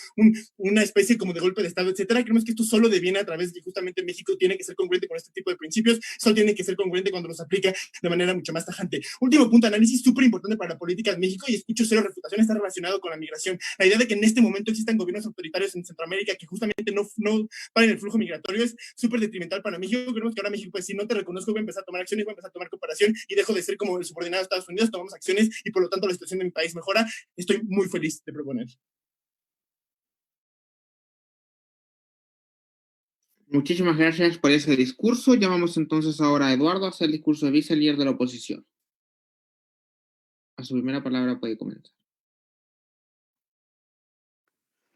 Speaker 7: una especie como de golpe de estado, etcétera. Creemos que esto solo deviene a través de que justamente México tiene que ser congruente con este tipo de principios, solo tiene que ser congruente cuando los aplica de manera mucho más tajante. Último punto de análisis súper importante para la política de México, y escucho cero refutación, está relacionado con la migración. La idea de que en este momento existan gobiernos autoritarios en Centroamérica que justamente no paren el flujo migratorio es súper detrimental para México. Creemos que ahora México, pues si no te reconozco, voy a empezar a tomar acciones, voy a empezar a tomar cooperación y dejo de ser como el subordinado de Estados Unidos, tomamos acciones y por lo tanto la situación de mi país mejora. Estoy muy feliz de proponer.
Speaker 1: Muchísimas gracias por ese discurso. Llamamos entonces ahora a Eduardo a hacer el discurso de vice-líder de la oposición. A su primera palabra puede comenzar.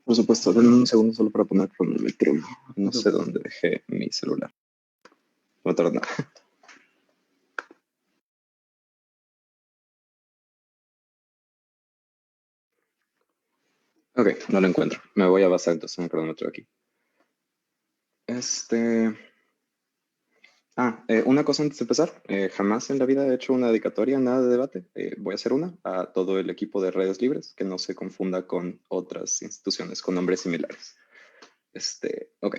Speaker 9: Por supuesto, denme un segundo solo para poner cronómetro. No sé dónde dejé mi celular. No tarda nada. Ok, no lo encuentro. Me voy a basar entonces en el cronómetro aquí. Una cosa antes de empezar. Jamás en la vida he hecho una dedicatoria, nada de debate. Voy a hacer una a todo el equipo de Redes Libres, que no se confunda con otras instituciones con nombres similares. Ok.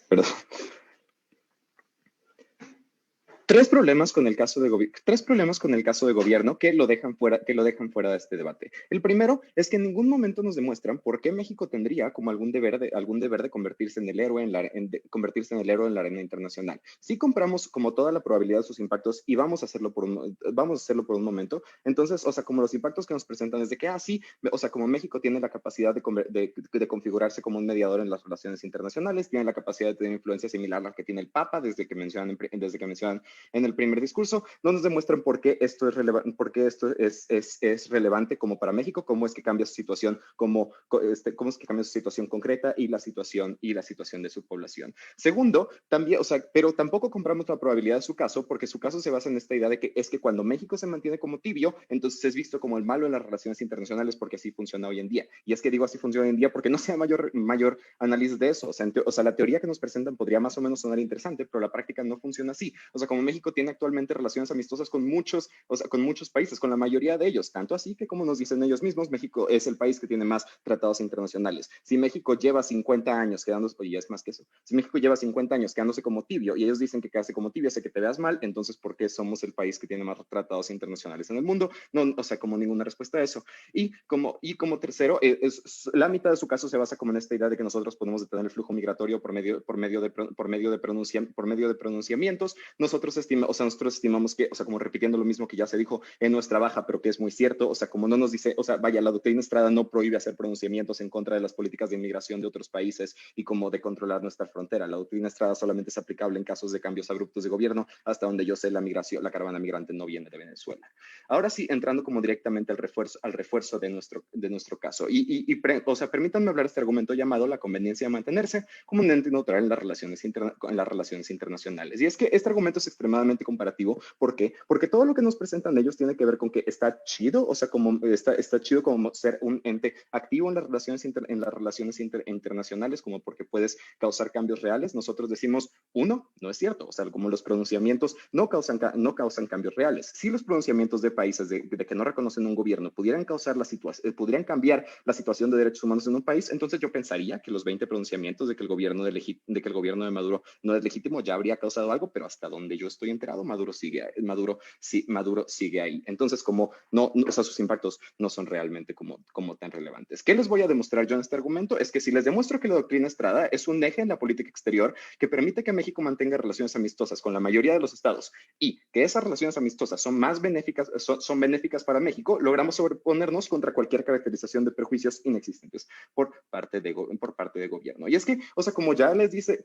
Speaker 9: Perdón. Tres problemas con el caso de gobierno que lo dejan fuera de este debate. El primero es que en ningún momento nos demuestran por qué México tendría como algún deber de convertirse en el héroe en la arena internacional. Si compramos como toda la probabilidad de sus impactos y vamos a hacerlo por un momento, entonces, o sea, como los impactos que nos presentan es de que sí, o sea, como México tiene la capacidad de configurarse como un mediador en las relaciones internacionales, tiene la capacidad de tener influencia similar a la que tiene el Papa desde que mencionan en el primer discurso, no nos demuestran por qué esto es relevante como para México, cómo es que cambia su situación, cómo es que cambia su situación concreta y la situación de su población. Segundo, también, o sea, pero tampoco compramos la probabilidad de su caso, porque su caso se basa en esta idea de que es que cuando México se mantiene como tibio, entonces es visto como el malo en las relaciones internacionales, porque así funciona hoy en día. Y es que digo así funciona hoy en día porque no sea mayor análisis de eso. O sea, la teoría que nos presentan podría más o menos sonar interesante, pero la práctica no funciona así. O sea, como México tiene actualmente relaciones amistosas con muchos, o sea, con muchos países, con la mayoría de ellos, tanto así que como nos dicen ellos mismos, México es el país que tiene más tratados internacionales. Si México lleva 50 años quedándose, oye, es más que eso, si México lleva 50 años quedándose como tibio y ellos dicen que quedarse como tibio hace que te veas mal, entonces ¿por qué somos el país que tiene más tratados internacionales en el mundo? No, o sea, como ninguna respuesta a eso. Y como tercero, la mitad de su caso se basa como en esta idea de que nosotros podemos detener el flujo migratorio por medio de pronunciamientos. Nosotros estimamos que, o sea, como repitiendo lo mismo que ya se dijo en nuestra baja, pero que es muy cierto, o sea, como no nos dice, o sea, vaya, la doctrina Estrada no prohíbe hacer pronunciamientos en contra de las políticas de inmigración de otros países y como de controlar nuestra frontera. La doctrina Estrada solamente es aplicable en casos de cambios abruptos de gobierno, hasta donde yo sé la caravana migrante no viene de Venezuela. Ahora sí, entrando como directamente al refuerzo de nuestro caso. O sea, permítanme hablar de este argumento llamado la conveniencia de mantenerse como un ente neutral en las relaciones internacionales. Y es que este argumento es extremadamente comparativo. ¿Por qué? Porque todo lo que nos presentan ellos tiene que ver con que está chido, o sea, como está chido como ser un ente activo en las relaciones internacionales, como porque puedes causar cambios reales. Nosotros decimos, uno, no es cierto, o sea, como los pronunciamientos no causan cambios reales. Si los pronunciamientos de países de que no reconocen un gobierno pudieran cambiar la situación de derechos humanos en un país, entonces yo pensaría que los 20 pronunciamientos de que el gobierno de Maduro no es legítimo ya habría causado algo, pero hasta donde yo estoy enterado, Maduro sigue ahí. Entonces, como o sea, sus impactos no son realmente como tan relevantes. ¿Qué les voy a demostrar yo en este argumento? Es que si les demuestro que la doctrina Estrada es un eje en la política exterior que permite que México mantenga relaciones amistosas con la mayoría de los estados y que esas relaciones amistosas son benéficas para México, logramos sobreponernos contra cualquier caracterización de perjuicios inexistentes por parte de gobierno. Y es que, o sea, como ya les dice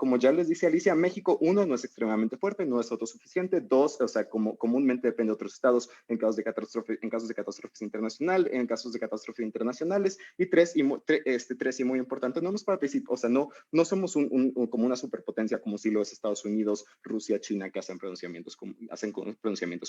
Speaker 9: Alicia, México, uno, no es extremadamente fuerte, no es autosuficiente, dos, o sea, comúnmente depende de otros estados en casos de catástrofes internacionales, y tres, y muy importante, no nos participa, o sea, no somos como una superpotencia como si lo es Estados Unidos, Rusia, China, que hacen pronunciamientos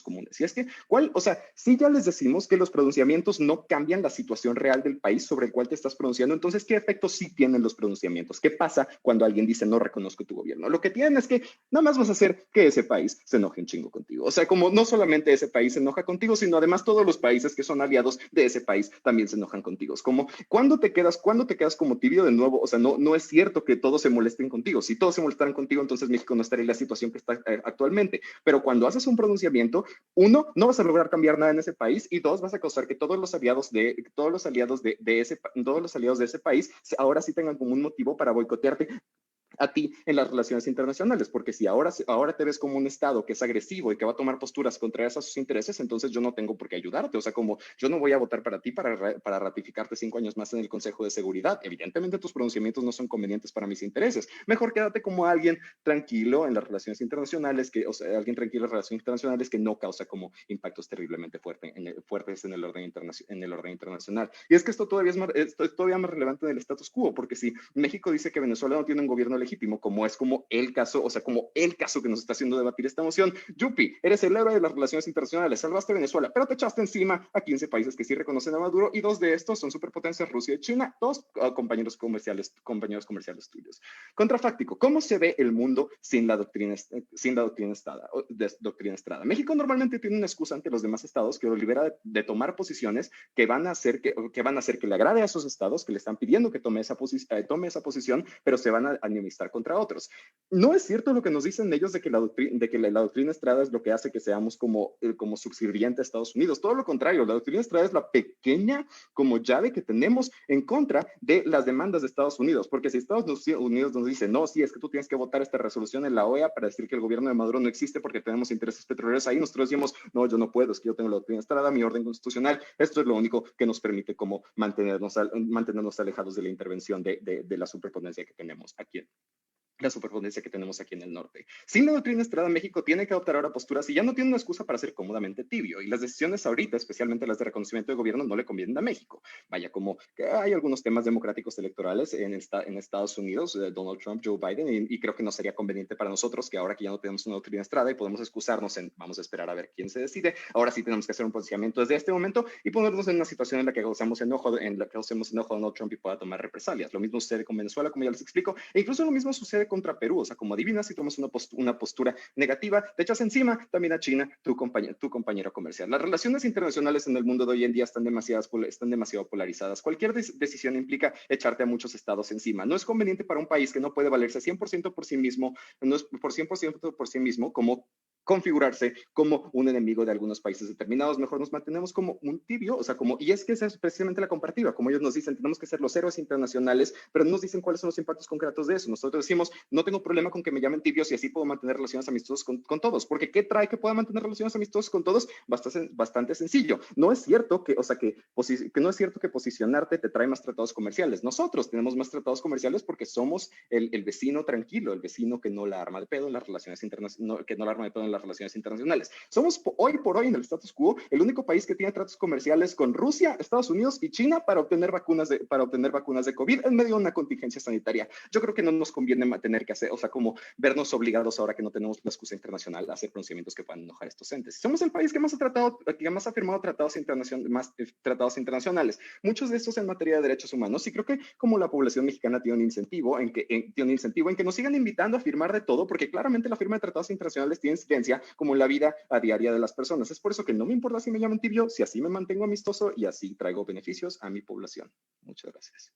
Speaker 9: comunes. Y es que, o sea, si ya les decimos que los pronunciamientos no cambian la situación real del país sobre el cual te estás pronunciando, entonces, ¿qué efectos sí tienen los pronunciamientos? ¿Qué pasa cuando alguien dice no reconozco tu gobierno? Lo que tienen es que nada más vas a hacer que ese país se enoje un chingo contigo. O sea, como no solamente ese país se enoja contigo, sino además todos los países que son aliados de ese país también se enojan contigo. Es como, ¿cuándo te quedas como tibio de nuevo? O sea, no es cierto que todos se molesten contigo. Si todos se molestaran contigo, entonces México no estaría en la situación que está actualmente. Pero cuando haces un pronunciamiento, uno, no vas a lograr cambiar nada en ese país, y dos, vas a causar que todos los aliados de ese país ahora sí tengan como un motivo para boicotearte a ti en las relaciones internacionales, porque si ahora te ves como un estado que es agresivo y que va a tomar posturas contrarias a sus intereses, entonces yo no tengo por qué ayudarte. O sea, como yo no voy a votar para ti para ratificarte 5 años más en el Consejo de Seguridad. Evidentemente tus pronunciamientos no son convenientes para mis intereses. Mejor quédate como alguien tranquilo en las relaciones internacionales, que no causa como impactos terriblemente fuertes en el orden internacional. Y es que esto todavía es todavía más relevante en el status quo, porque si México dice que Venezuela no tiene un gobierno legítimo, como es como el caso, o sea, como el caso que nos está haciendo debatir esta moción, yupi, eres el héroe de las relaciones internacionales, salvaste a Venezuela, pero te echaste encima a 15 países que sí reconocen a Maduro, y 2 de estos son superpotencias, Rusia y China, 2 compañeros comerciales tuyos. Contrafáctico, ¿cómo se ve el mundo sin la doctrina Estrada? México normalmente tiene una excusa ante los demás estados que lo libera de tomar posiciones que van a hacer que le agrade a esos estados que le están pidiendo que tome esa posición, pero se van a enemistar contra otros. No es cierto lo que nos dicen ellos de que la doctrina Estrada es lo que hace que seamos como subserviente a Estados Unidos. Todo lo contrario, la doctrina Estrada es la pequeña como llave que tenemos en contra de las demandas de Estados Unidos, porque si Estados Unidos nos dice, no, sí, es que tú tienes que votar esta resolución en la OEA para decir que el gobierno de Maduro no existe porque tenemos intereses petroleros ahí, nosotros decimos, no, yo no puedo, es que yo tengo la doctrina Estrada, mi orden constitucional, esto es lo único que nos permite como mantenernos alejados de la intervención de la superpotencia que tenemos aquí en el norte. Sin la doctrina Estrada, México tiene que adoptar ahora posturas y ya no tiene una excusa para ser cómodamente tibio, y las decisiones ahorita, especialmente las de reconocimiento de gobierno, no le convienen a México. Vaya, como que hay algunos temas democráticos electorales en Estados Unidos, Donald Trump, Joe Biden, y creo que no sería conveniente para nosotros que ahora que ya no tenemos una doctrina Estrada y podemos excusarnos vamos a esperar a ver quién se decide, ahora sí tenemos que hacer un posicionamiento desde este momento y ponernos en una situación en la que causemos enojo a Donald Trump y pueda tomar represalias. Lo mismo sucede con Venezuela, como ya les explico, e incluso lo mismo sucede sucede contra Perú, o sea, como adivinas, si tomas una postura negativa, te echas encima también a China, tu compañero comercial. Las relaciones internacionales en el mundo de hoy en día están demasiado polarizadas. Cualquier decisión implica echarte a muchos estados encima. No es conveniente para un país que no puede valerse 100% por sí mismo, no es por 100% por sí mismo, como configurarse como un enemigo de algunos países determinados. Mejor nos mantenemos como un tibio, o sea, y es que esa es precisamente la comparativa, como ellos nos dicen, tenemos que ser los héroes internacionales, pero no nos dicen cuáles son los impactos concretos de eso. Nosotros decimos, no tengo problema con que me llamen tibios y así puedo mantener relaciones amistosas con todos, porque ¿qué trae que pueda mantener relaciones amistosas con todos? Bastante sencillo. No es cierto que no es cierto que posicionarte te trae más tratados comerciales. Nosotros tenemos más tratados comerciales porque somos el vecino tranquilo, el vecino que no la arma de pedo en las relaciones internacionales. Somos hoy por hoy en el status quo el único país que tiene tratos comerciales con Rusia, Estados Unidos y China para obtener vacunas de COVID en medio de una contingencia sanitaria. Yo creo que no nos conviene tener que hacer, o sea, como vernos obligados ahora que no tenemos la excusa internacional a hacer pronunciamientos que puedan enojar a estos entes. Somos el país que más ha firmado tratados internacionales, muchos de estos en materia de derechos humanos, y creo que como la población mexicana tiene un incentivo en que nos sigan invitando a firmar de todo, porque claramente la firma de tratados internacionales tiene incidencia como en la vida a diaria de las personas. Es por eso que no me importa si me llaman tibio, si así me mantengo amistoso y así traigo beneficios a mi población. Muchas gracias.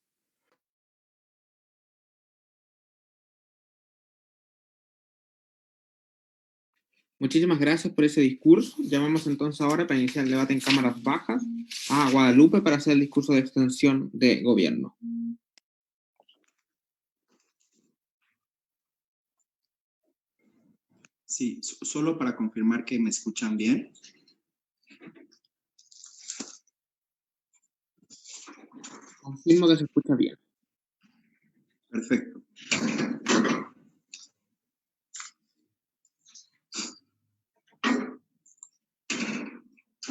Speaker 1: Muchísimas gracias por ese discurso. Llamamos entonces ahora para iniciar el debate en cámaras bajas a Guadalupe para hacer el discurso de extensión de gobierno.
Speaker 10: Sí, solo para confirmar que me escuchan bien.
Speaker 1: Confirmo que se escucha bien.
Speaker 10: Perfecto.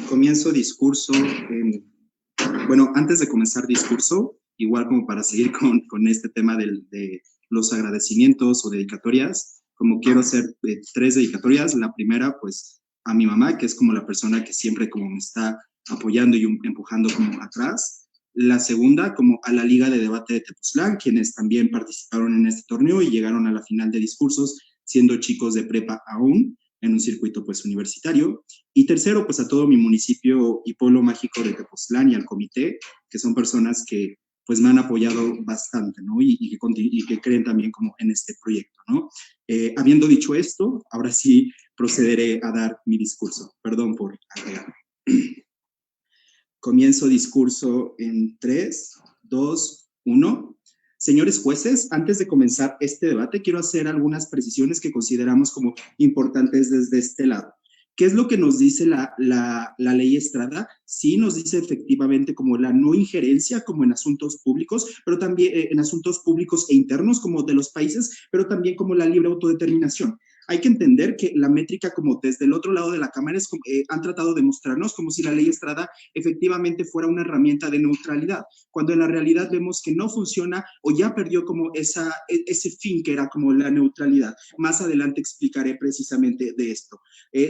Speaker 10: Comienzo discurso. Bueno, antes de comenzar discurso, igual como para seguir con este tema de los agradecimientos o dedicatorias, como quiero hacer 3 dedicatorias. La primera, pues, a mi mamá, que es como la persona que siempre como me está apoyando y empujando como atrás. La segunda, como a la Liga de Debate de Tepoztlán, quienes también participaron en este torneo y llegaron a la final de discursos, siendo chicos de prepa aún, en un circuito pues universitario. Y tercero, pues a todo mi municipio y pueblo mágico de Tepoztlán y al comité, que son personas que pues me han apoyado bastante, ¿no? Y que creen también como en este proyecto, ¿no? Habiendo dicho esto, ahora sí procederé a dar mi discurso. Perdón por agregarme. Comienzo discurso en 3, 2, 1. Señores jueces, antes de comenzar este debate, quiero hacer algunas precisiones que consideramos como importantes desde este lado. ¿Qué es lo que nos dice la ley Estrada? Sí, nos dice efectivamente como la no injerencia como en asuntos públicos, pero también en asuntos públicos e internos como de los países, pero también como la libre autodeterminación. Hay que entender que la métrica como desde el otro lado de la cámara han tratado de mostrarnos como si la ley Estrada efectivamente fuera una herramienta de neutralidad, cuando en la realidad vemos que no funciona o ya perdió como ese fin que era como la neutralidad. Más adelante explicaré precisamente de esto.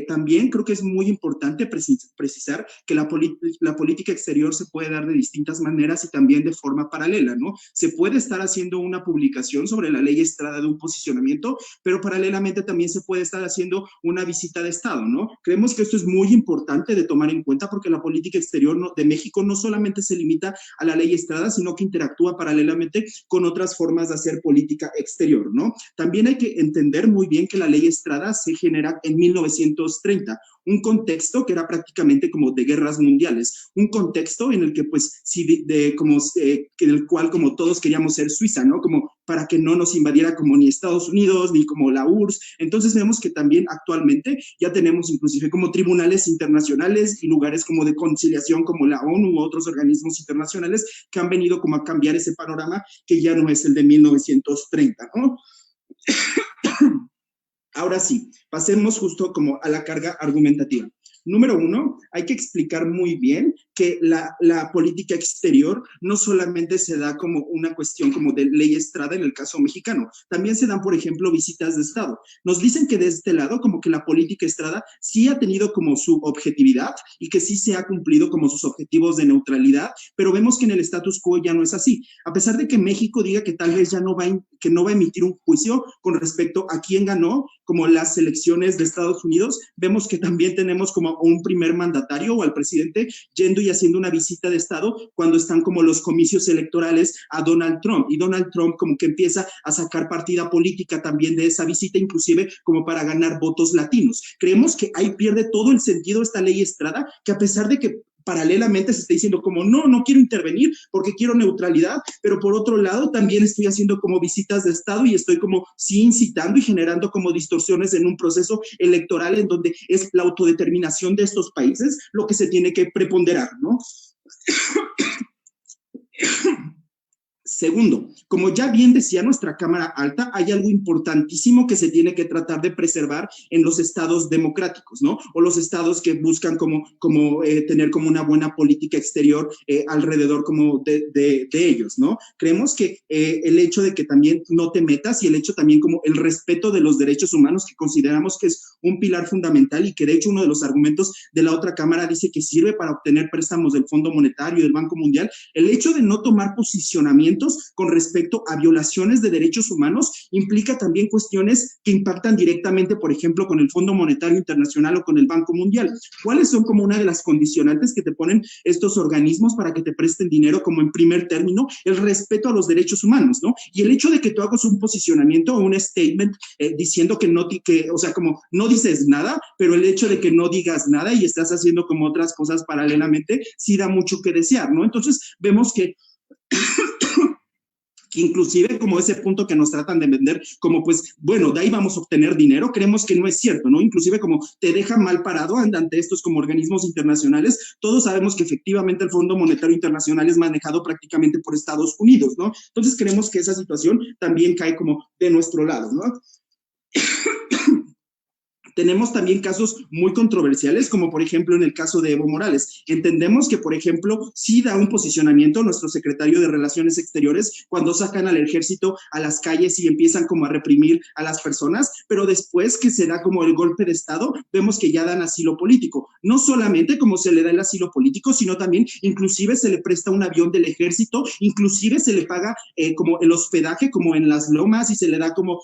Speaker 10: También creo que es muy importante precisar que la política exterior se puede dar de distintas maneras y también de forma paralela, ¿no? Se puede estar haciendo una publicación sobre la ley Estrada de un posicionamiento, pero paralelamente también se puede estar haciendo una visita de Estado, ¿no? Creemos que esto es muy importante de tomar en cuenta porque la política exterior de México no solamente se limita a la ley Estrada, sino que interactúa paralelamente con otras formas de hacer política exterior, ¿no? También hay que entender muy bien que la ley Estrada se genera en 1930, un contexto que era prácticamente como de guerras mundiales, un contexto en el que pues en el cual como todos queríamos ser Suiza, ¿no? Como para que no nos invadiera como ni Estados Unidos ni como la URSS. Entonces vemos que también actualmente ya tenemos inclusive como tribunales internacionales y lugares como de conciliación como la ONU u otros organismos internacionales que han venido como a cambiar ese panorama que ya no es el de 1930, ¿no? Ahora sí, pasemos justo como a la carga argumentativa. Número uno, hay que explicar muy bien que la política exterior no solamente se da como una cuestión como de ley Estrada en el caso mexicano, también se dan, por ejemplo, visitas de Estado. Nos dicen que de este lado como que la política Estrada sí ha tenido como su objetividad y que sí se ha cumplido como sus objetivos de neutralidad, pero vemos que en el status quo ya no es así. A pesar de que México diga que tal vez ya no va a emitir un juicio con respecto a quién ganó, como las elecciones de Estados Unidos, vemos que también tenemos como un primer mandatario o al presidente yendo y haciendo una visita de Estado cuando están como los comicios electorales a Donald Trump. Y Donald Trump como que empieza a sacar partida política también de esa visita, inclusive como para ganar votos latinos. Creemos que ahí pierde todo el sentido esta ley Estrada, que a pesar de que paralelamente se está diciendo como no quiero intervenir porque quiero neutralidad, pero por otro lado también estoy haciendo como visitas de Estado y estoy como sí incitando y generando como distorsiones en un proceso electoral en donde es la autodeterminación de estos países lo que se tiene que preponderar, ¿no? Segundo, como ya bien decía nuestra Cámara Alta, hay algo importantísimo que se tiene que tratar de preservar en los estados democráticos, ¿no? O los estados que buscan tener como una buena política exterior alrededor como de ellos, ¿no? Creemos que el hecho de que también no te metas y el hecho también como el respeto de los derechos humanos, que consideramos que es un pilar fundamental y que de hecho uno de los argumentos de la otra Cámara dice que sirve para obtener préstamos del Fondo Monetario y del Banco Mundial, el hecho de no tomar posicionamientos con respecto a violaciones de derechos humanos implica también cuestiones que impactan directamente, por ejemplo, con el Fondo Monetario Internacional o con el Banco Mundial. ¿Cuáles son como una de las condicionantes que te ponen estos organismos para que te presten dinero? Como en primer término, el respeto a los derechos humanos, ¿no? Y el hecho de que tú hagas un posicionamiento o un statement diciendo o sea, como no dices nada, pero el hecho de que no digas nada y estás haciendo como otras cosas paralelamente, sí da mucho que desear, ¿no? Entonces, vemos que inclusive como ese punto que nos tratan de vender como pues, bueno, de ahí vamos a obtener dinero, creemos que no es cierto, ¿no? Inclusive como te deja mal parado ante estos como organismos internacionales. Todos sabemos que efectivamente el Fondo Monetario Internacional es manejado prácticamente por Estados Unidos, ¿no? Entonces creemos que esa situación también cae como de nuestro lado, ¿no? Tenemos también casos muy controversiales, como por ejemplo en el caso de Evo Morales. Entendemos que, por ejemplo, sí da un posicionamiento nuestro secretario de Relaciones Exteriores cuando sacan al ejército a las calles y empiezan como a reprimir a las personas, pero después que se da como el golpe de Estado, vemos que ya dan asilo político. No solamente como se le da el asilo político, sino también inclusive se le presta un avión del ejército, inclusive se le paga como el hospedaje como en las lomas y se le da como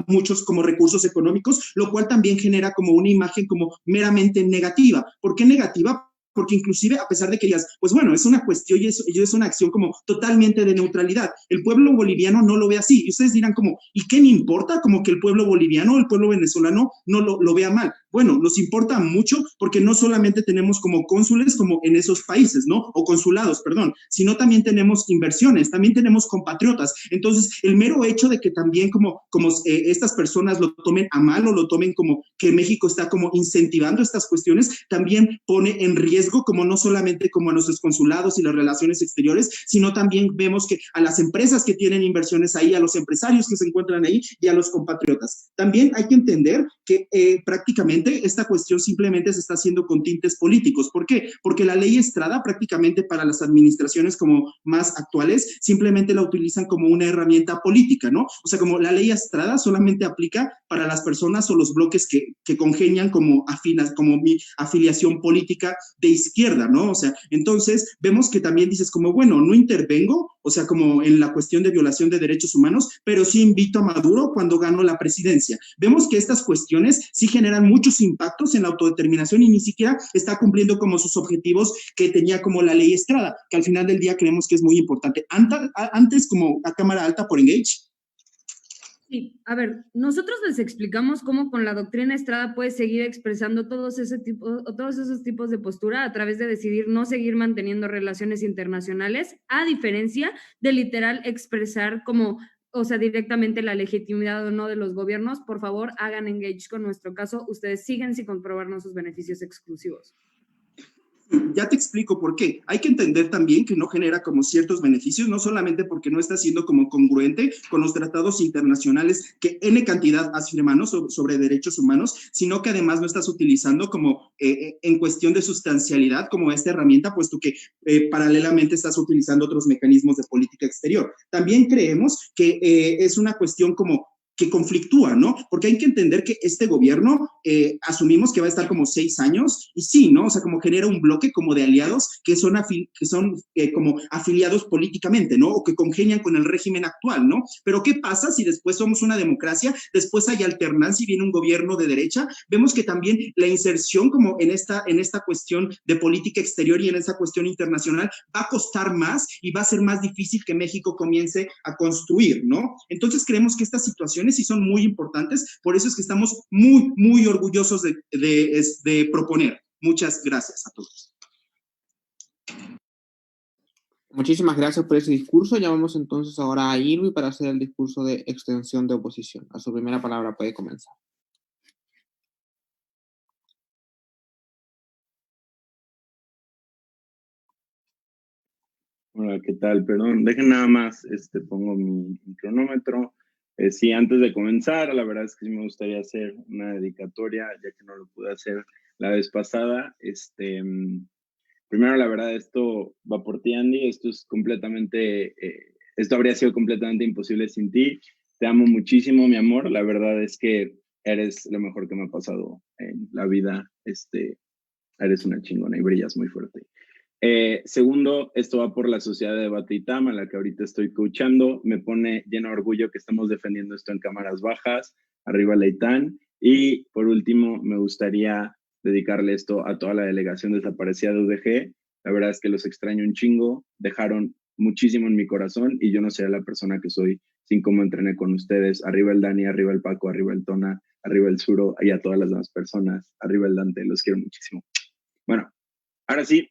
Speaker 10: muchos como recursos económicos, lo cual también genera como una imagen como meramente negativa. ¿Por qué negativa? Porque inclusive a pesar de que digas, pues bueno, es una cuestión y es una acción como totalmente de neutralidad. El pueblo boliviano no lo ve así. Y ustedes dirán como, ¿y qué me importa? Como que el pueblo boliviano o el pueblo venezolano no lo vea mal. Bueno, nos importa mucho porque no solamente tenemos como cónsules como en esos países, ¿no? O consulados, perdón, sino también tenemos inversiones, también tenemos compatriotas. Entonces, el mero hecho de que también como estas personas lo tomen a mal o lo tomen como que México está como incentivando estas cuestiones, también pone en riesgo como no solamente como a nuestros consulados y las relaciones exteriores, sino también vemos que a las empresas que tienen inversiones ahí, a los empresarios que se encuentran ahí y a los compatriotas. También hay que entender que prácticamente esta cuestión simplemente se está haciendo con tintes políticos. ¿Por qué? Porque la ley Estrada prácticamente para las administraciones como más actuales simplemente la utilizan como una herramienta política, ¿no? O sea, como la ley Estrada solamente aplica para las personas o los bloques que congenian como mi afiliación política de izquierda, ¿no? O sea, entonces vemos que también dices como, bueno, no intervengo, o sea, como en la cuestión de violación de derechos humanos, pero sí invito a Maduro cuando gano la presidencia. Vemos que estas cuestiones sí generan muchos impactos en la autodeterminación y ni siquiera está cumpliendo como sus objetivos que tenía como la ley Estrada, que al final del día creemos que es muy importante. Antes como a Cámara Alta por Engage.
Speaker 8: Sí, a ver, nosotros les explicamos cómo con la doctrina Estrada puedes seguir expresando todos esos tipos de postura a través de decidir no seguir manteniendo relaciones internacionales, a diferencia de literal expresar como, o sea, directamente la legitimidad o no de los gobiernos. Por favor, hagan engage con nuestro caso. Ustedes siguen sin comprobarnos sus beneficios exclusivos.
Speaker 10: Ya te explico por qué. Hay que entender también que no genera como ciertos beneficios, no solamente porque no está siendo como congruente con los tratados internacionales que N cantidad afirman, ¿no?, sobre derechos humanos, sino que además no estás utilizando como en cuestión de sustancialidad como esta herramienta, puesto que paralelamente estás utilizando otros mecanismos de política exterior. También creemos que es una cuestión como que conflictúa, ¿no? Porque hay que entender que este gobierno asumimos que va a estar como 6 años y sí, ¿no? O sea, como genera un bloque como de aliados que son como afiliados políticamente, ¿no? O que congenian con el régimen actual, ¿no? Pero ¿qué pasa si después somos una democracia, después hay alternancia y viene un gobierno de derecha? Vemos que también la inserción como en esta cuestión de política exterior y en esa cuestión internacional va a costar más y va a ser más difícil que México comience a construir, ¿no? Entonces creemos que estas situaciones sí son muy importantes, por eso es que estamos muy, muy orgullosos de proponer. Muchas gracias a todos.
Speaker 1: Muchísimas gracias por ese discurso. Llamamos entonces ahora a Irvi para hacer el discurso de extensión de oposición. A su primera palabra puede comenzar.
Speaker 12: Hola, ¿qué tal? Perdón, dejen nada más, pongo mi cronómetro. Sí, antes de comenzar, la verdad es que sí me gustaría hacer una dedicatoria, ya que no lo pude hacer la vez pasada. Primero, la verdad, esto va por ti, Andy. Esto habría sido completamente imposible sin ti. Te amo muchísimo, mi amor. La verdad es que eres lo mejor que me ha pasado en la vida. Eres una chingona y brillas muy fuerte. Segundo, esto va por la Sociedad de Debate ITAM, a la que ahorita estoy coachando. Me pone lleno de orgullo que estemos defendiendo esto en cámaras bajas. Arriba la ITAM. Y por último, me gustaría dedicarle esto a toda la delegación desaparecida de UDG. La verdad es que los extraño un chingo. Dejaron muchísimo en mi corazón y yo no sería la persona que soy sin cómo entrené con ustedes. Arriba el Dani, arriba el Paco, arriba el Tona, arriba el Suro y a todas las demás personas. Arriba el Dante, los quiero muchísimo. Bueno, ahora sí.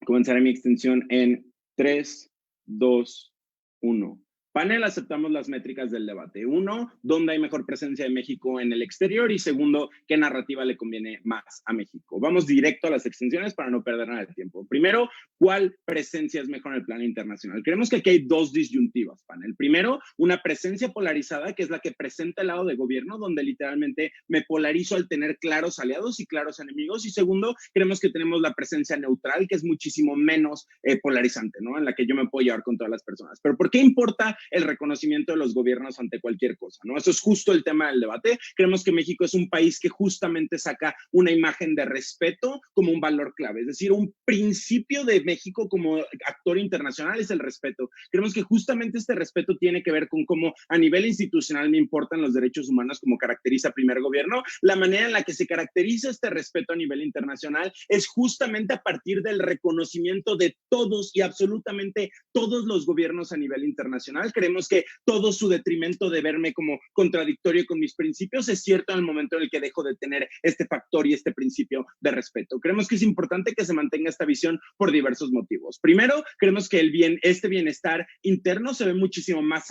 Speaker 12: Comenzaré mi extensión en 3, 2, 1. Panel, aceptamos las métricas del debate. 1, ¿dónde hay mejor presencia de México en el exterior? Y segundo, ¿qué narrativa le conviene más a México? Vamos directo a las extensiones para no perder nada de tiempo. Primero, ¿cuál presencia es mejor en el plano internacional? Creemos que aquí hay dos disyuntivas, panel. Primero, una presencia polarizada, que es la que presenta el lado de gobierno, donde literalmente me polarizo al tener claros aliados y claros enemigos. Y segundo, creemos que tenemos la presencia neutral, que es muchísimo menos polarizante, ¿no? En la que yo me puedo llevar con todas las personas. Pero ¿por qué importa el reconocimiento de los gobiernos ante cualquier cosa, ¿no? Eso es justo el tema del debate. Creemos que México es un país que justamente saca una imagen de respeto como un valor clave, es decir, un principio de México como actor internacional es el respeto. Creemos que justamente este respeto tiene que ver con cómo a nivel institucional me importan los derechos humanos como caracteriza primer gobierno. La manera en la que se caracteriza este respeto a nivel internacional es justamente a partir del reconocimiento de todos y absolutamente todos los gobiernos a nivel internacional. Creemos que todo su detrimento de verme como contradictorio con mis principios es cierto en el momento en el que dejo de tener este factor y este principio de respeto. Creemos que es importante que se mantenga esta visión por diversos motivos. Primero, creemos que este bienestar interno se ve muchísimo más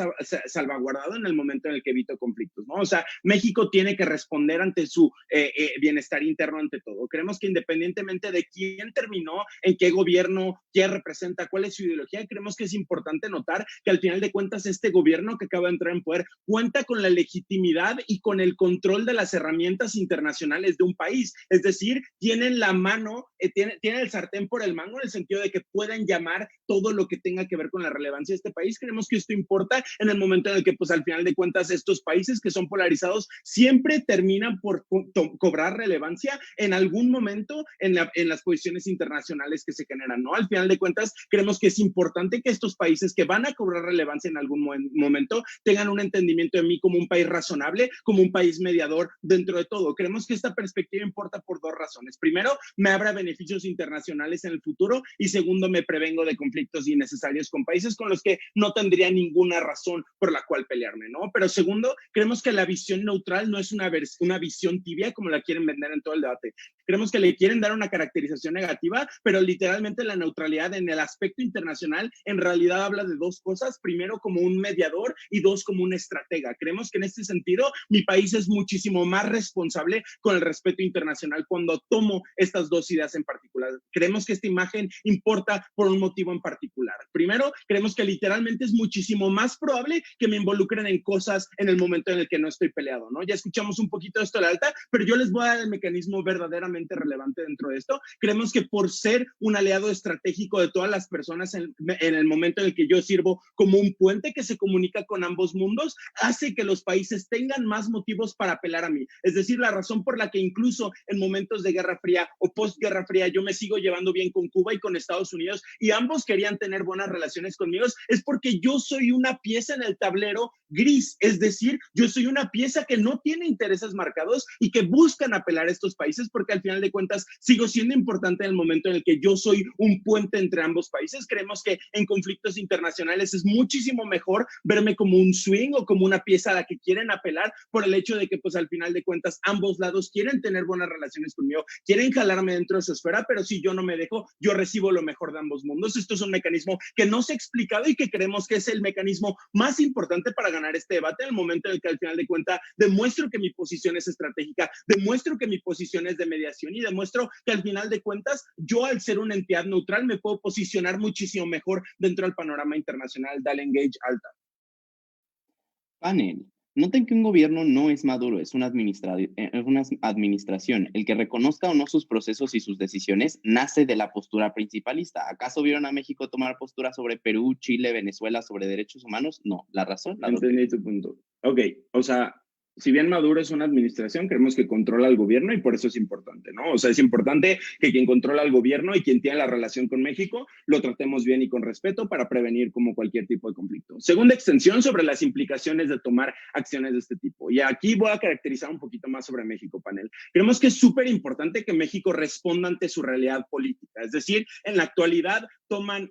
Speaker 12: salvaguardado en el momento en el que evito conflictos, ¿no? O sea, México tiene que responder ante su bienestar interno ante todo. Creemos que independientemente de quién terminó, en qué gobierno, quién representa, cuál es su ideología, creemos que es importante notar que al final de cuentas este gobierno que acaba de entrar en poder cuenta con la legitimidad y con el control de las herramientas internacionales de un país. Es decir, tienen la mano, tienen el sartén por el mango en el sentido de que pueden llamar todo lo que tenga que ver con la relevancia de este país. Creemos que esto importa en el momento en el que, pues al final de cuentas, estos países que son polarizados siempre terminan por cobrar relevancia en algún momento en las posiciones internacionales que se generan, ¿no? Al final de cuentas, creemos que es importante que estos países que van a cobrar relevancia en algún momento tengan un entendimiento de mí como un país razonable, como un país mediador dentro de todo. Creemos que esta perspectiva importa por dos razones. Primero, me abre beneficios internacionales en el futuro y segundo, me prevengo de conflictos innecesarios con países con los que no tendría ninguna razón por la cual pelearme, ¿no? Pero segundo, creemos que la visión neutral no es una visión tibia como la quieren vender en todo el debate.
Speaker 14: Creemos que le quieren dar una caracterización negativa, pero literalmente la neutralidad en el aspecto internacional en realidad habla de dos cosas. Primero, como un mediador y dos, como un estratega. Creemos que en este sentido mi país es muchísimo más responsable con el respeto internacional cuando tomo estas dos ideas en particular. Creemos que esta imagen importa por un motivo en particular. Primero, creemos que literalmente es muchísimo más probable que me involucren en cosas en el momento en el que no estoy peleado, ¿no? Ya escuchamos un poquito esto de la alta, pero yo les voy a dar el mecanismo verdaderamente relevante dentro de esto. Creemos que por ser un aliado estratégico de todas las personas en el momento en el que yo sirvo como un puente que se comunica con ambos mundos, hace que los países tengan más motivos para apelar a mí. Es decir, la razón por la que incluso en momentos de Guerra Fría o post-Guerra Fría yo me sigo llevando bien con Cuba y con Estados Unidos y ambos querían tener buenas relaciones conmigo, es porque yo soy una pieza en el tablero gris, es decir, yo soy una pieza que no tiene intereses marcados y que buscan apelar a estos países porque al final de cuentas sigo siendo importante en el momento en el que yo soy un puente entre ambos países. Creemos que en conflictos internacionales es muchísimo mejor verme como un swing o como una pieza a la que quieren apelar por el hecho de que pues al final de cuentas ambos lados quieren tener buenas relaciones conmigo, quieren jalarme dentro de su esfera, pero si yo no me dejo, yo recibo lo mejor de ambos mundos. Esto es un mecanismo que no se ha explicado y que creemos que es el mecanismo más importante para ganar este debate en el momento en el que al final de cuentas demuestro que mi posición es estratégica, demuestro que mi posición es de mediación y demuestro que al final de cuentas yo al ser una entidad neutral me puedo posicionar muchísimo mejor dentro del panorama internacional. Dale engage, alta.
Speaker 6: Panel. Noten que un gobierno no es maduro, es una administración. El que reconozca o no sus procesos y sus decisiones nace de la postura principalista. ¿Acaso vieron a México tomar postura sobre Perú, Chile, Venezuela sobre derechos humanos? No. ¿La razón?
Speaker 12: Entendí tu punto. Ok, o sea, si bien Maduro es una administración, creemos que controla al gobierno y por eso es importante, ¿no? O sea, es importante que quien controla al gobierno y quien tiene la relación con México lo tratemos bien y con respeto para prevenir como cualquier tipo de conflicto. Segunda extensión sobre las implicaciones de tomar acciones de este tipo. Y aquí voy a caracterizar un poquito más sobre México, panel. Creemos que es súper importante que México responda ante su realidad política. Es decir, en la actualidad tomar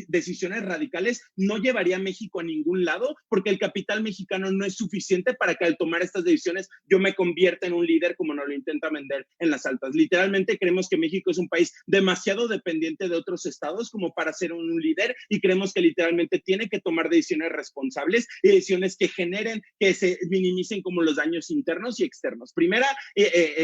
Speaker 12: decisiones radicales no llevaría a México a ningún lado porque el capital mexicano no es suficiente para que al tomar estas decisiones yo me convierta en un líder como nos lo intenta vender en las altas. Literalmente creemos que México es un país demasiado dependiente de otros estados como para ser un líder y creemos que literalmente tiene que tomar decisiones responsables y decisiones que generen, que se minimicen como los daños internos y externos. Primera,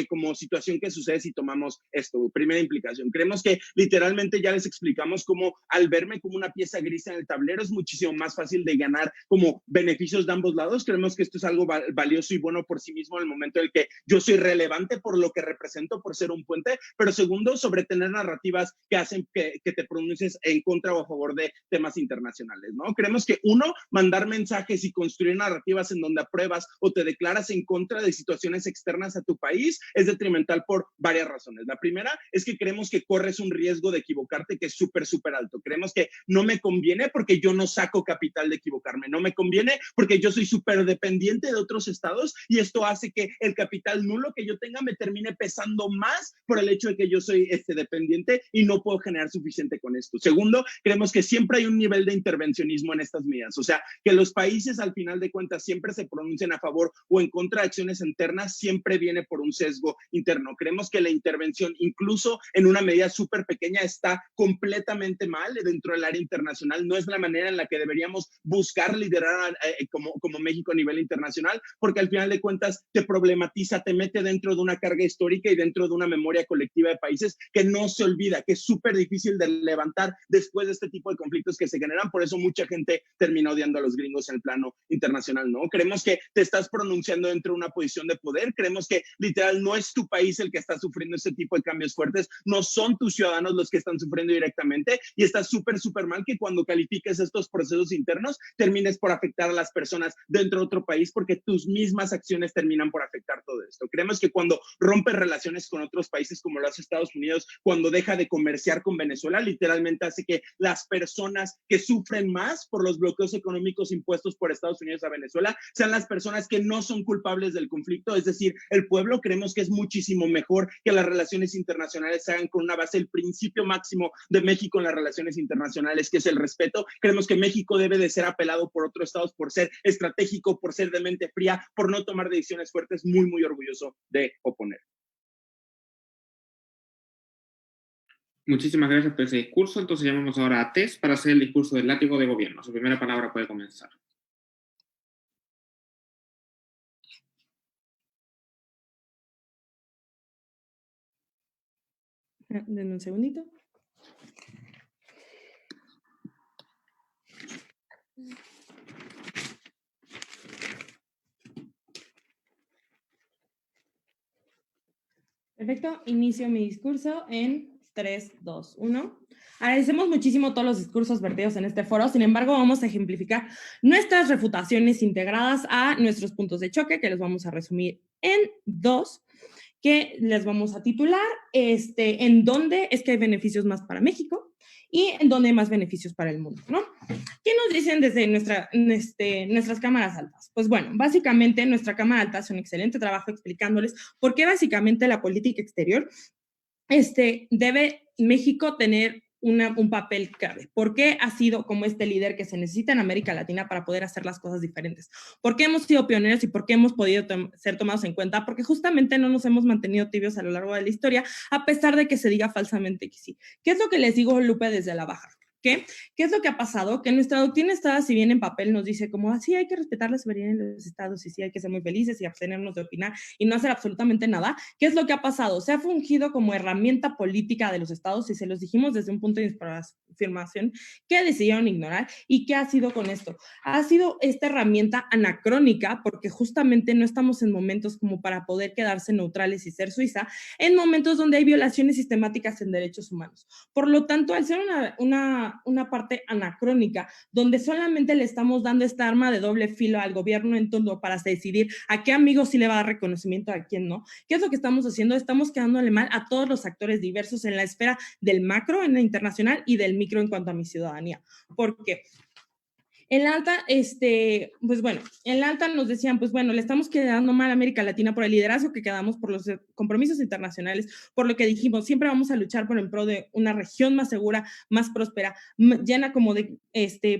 Speaker 12: como situación que sucede si tomamos esto, primera implicación. Creemos que literalmente ya les explicamos cómo al verme como una pieza gris en el tablero es muchísimo más fácil de ganar como beneficios de ambos lados. Creemos que esto es algo valioso y bueno por sí mismo en el momento en el que yo soy relevante por lo que represento, por ser un puente, pero segundo, sobre tener narrativas que hacen que te pronuncies en contra o a favor de temas internacionales, ¿no? Creemos que uno, mandar mensajes y construir narrativas en donde apruebas o te declaras en contra de situaciones externas a tu país es detrimental por varias razones. La primera es que creemos que corres un riesgo de equivocarte que es súper alto. Creemos que no me conviene porque yo no saco capital de equivocarme, no me conviene porque yo soy súper dependiente de otros estados y esto hace que el capital nulo que yo tenga me termine pesando más por el hecho de que yo soy dependiente y no puedo generar suficiente con esto. Segundo, creemos que siempre hay un nivel de intervencionismo en estas medidas, o sea, que los países al final de cuentas siempre se pronuncien a favor o en contra de acciones internas, siempre viene por un sesgo interno. Creemos que la intervención, incluso en una medida súper pequeña, está completamente mal dentro del área internacional. No es la manera en la que deberíamos buscar liderar como México a nivel internacional, porque al final de cuentas te problematiza, te mete dentro de una carga histórica y dentro de una memoria colectiva de países que no se olvida, que es súper difícil de levantar después de este tipo de conflictos que se generan. Por eso mucha gente termina odiando a los gringos en el plano internacional, ¿no? Creemos que te estás pronunciando dentro de una posición de poder, creemos que literal no es tu país el que está sufriendo este tipo de cambios fuertes, no son tus ciudadanos los que están sufriendo directamente y está súper mal que cuando califiques estos procesos internos termines por afectar a las personas dentro de otro país porque tus mismas acciones terminan por afectar todo esto. Creemos que cuando rompes relaciones con otros países como lo hace Estados Unidos, cuando deja de comerciar con Venezuela, literalmente hace que las personas que sufren más por los bloqueos económicos impuestos por Estados Unidos a Venezuela sean las personas que no son culpables del conflicto, es decir, el pueblo. Creemos que es muchísimo mejor que las relaciones internacionales se hagan con una base, el principio máximo de México en las relaciones internacionales, que es el respeto. Creemos que México debe de ser apelado por otros estados por ser estratégico, por ser de mente fría, por no tomar decisiones fuertes, muy orgulloso de oponer.
Speaker 1: Muchísimas gracias por ese discurso. Entonces llamamos ahora a Tess para hacer el discurso del látigo de gobierno. Su primera palabra puede comenzar.
Speaker 11: Denme un segundito. Perfecto, inicio mi discurso en 3, 2, 1. Agradecemos muchísimo todos los discursos vertidos en este foro, sin embargo vamos a ejemplificar nuestras refutaciones integradas a nuestros puntos de choque, que los vamos a resumir en 2, que les vamos a titular en dónde es que hay beneficios más para México y en dónde hay más beneficios para el mundo, ¿no? ¿Qué nos dicen desde nuestras cámaras altas? Pues bueno, básicamente nuestra cámara alta hace un excelente trabajo explicándoles por qué básicamente la política exterior debe México tener un papel clave. ¿Por qué ha sido como este líder que se necesita en América Latina para poder hacer las cosas diferentes? ¿Por qué hemos sido pioneros y por qué hemos podido ser tomados en cuenta? Porque justamente no nos hemos mantenido tibios a lo largo de la historia, a pesar de que se diga falsamente que sí. ¿Qué es lo que les digo, Lupe, desde la baja? ¿Qué es lo que ha pasado? Que nuestra doctrina está, si bien en papel nos dice como así hay que respetar la soberanía de los estados y sí hay que ser muy felices y abstenernos de opinar y no hacer absolutamente nada. ¿Qué es lo que ha pasado? Se ha fungido como herramienta política de los estados y se los dijimos desde un punto de afirmación que decidieron ignorar. ¿Y qué ha sido con esto? Ha sido esta herramienta anacrónica porque justamente no estamos en momentos como para poder quedarse neutrales y ser Suiza en momentos donde hay violaciones sistemáticas en derechos humanos. Por lo tanto, al ser una parte anacrónica, donde solamente le estamos dando esta arma de doble filo al gobierno en turno para decidir a qué amigos sí le va a dar reconocimiento, a quién no. ¿Qué es lo que estamos haciendo? Estamos quedándole mal a todos los actores diversos en la esfera del macro, en la internacional, y del micro en cuanto a mi ciudadanía. ¿Por qué? En la alta, pues bueno, en la alta nos decían, pues bueno, le estamos quedando mal a América Latina por el liderazgo que quedamos, por los compromisos internacionales, por lo que dijimos, siempre vamos a luchar por en pro de una región más segura, más próspera, llena como de,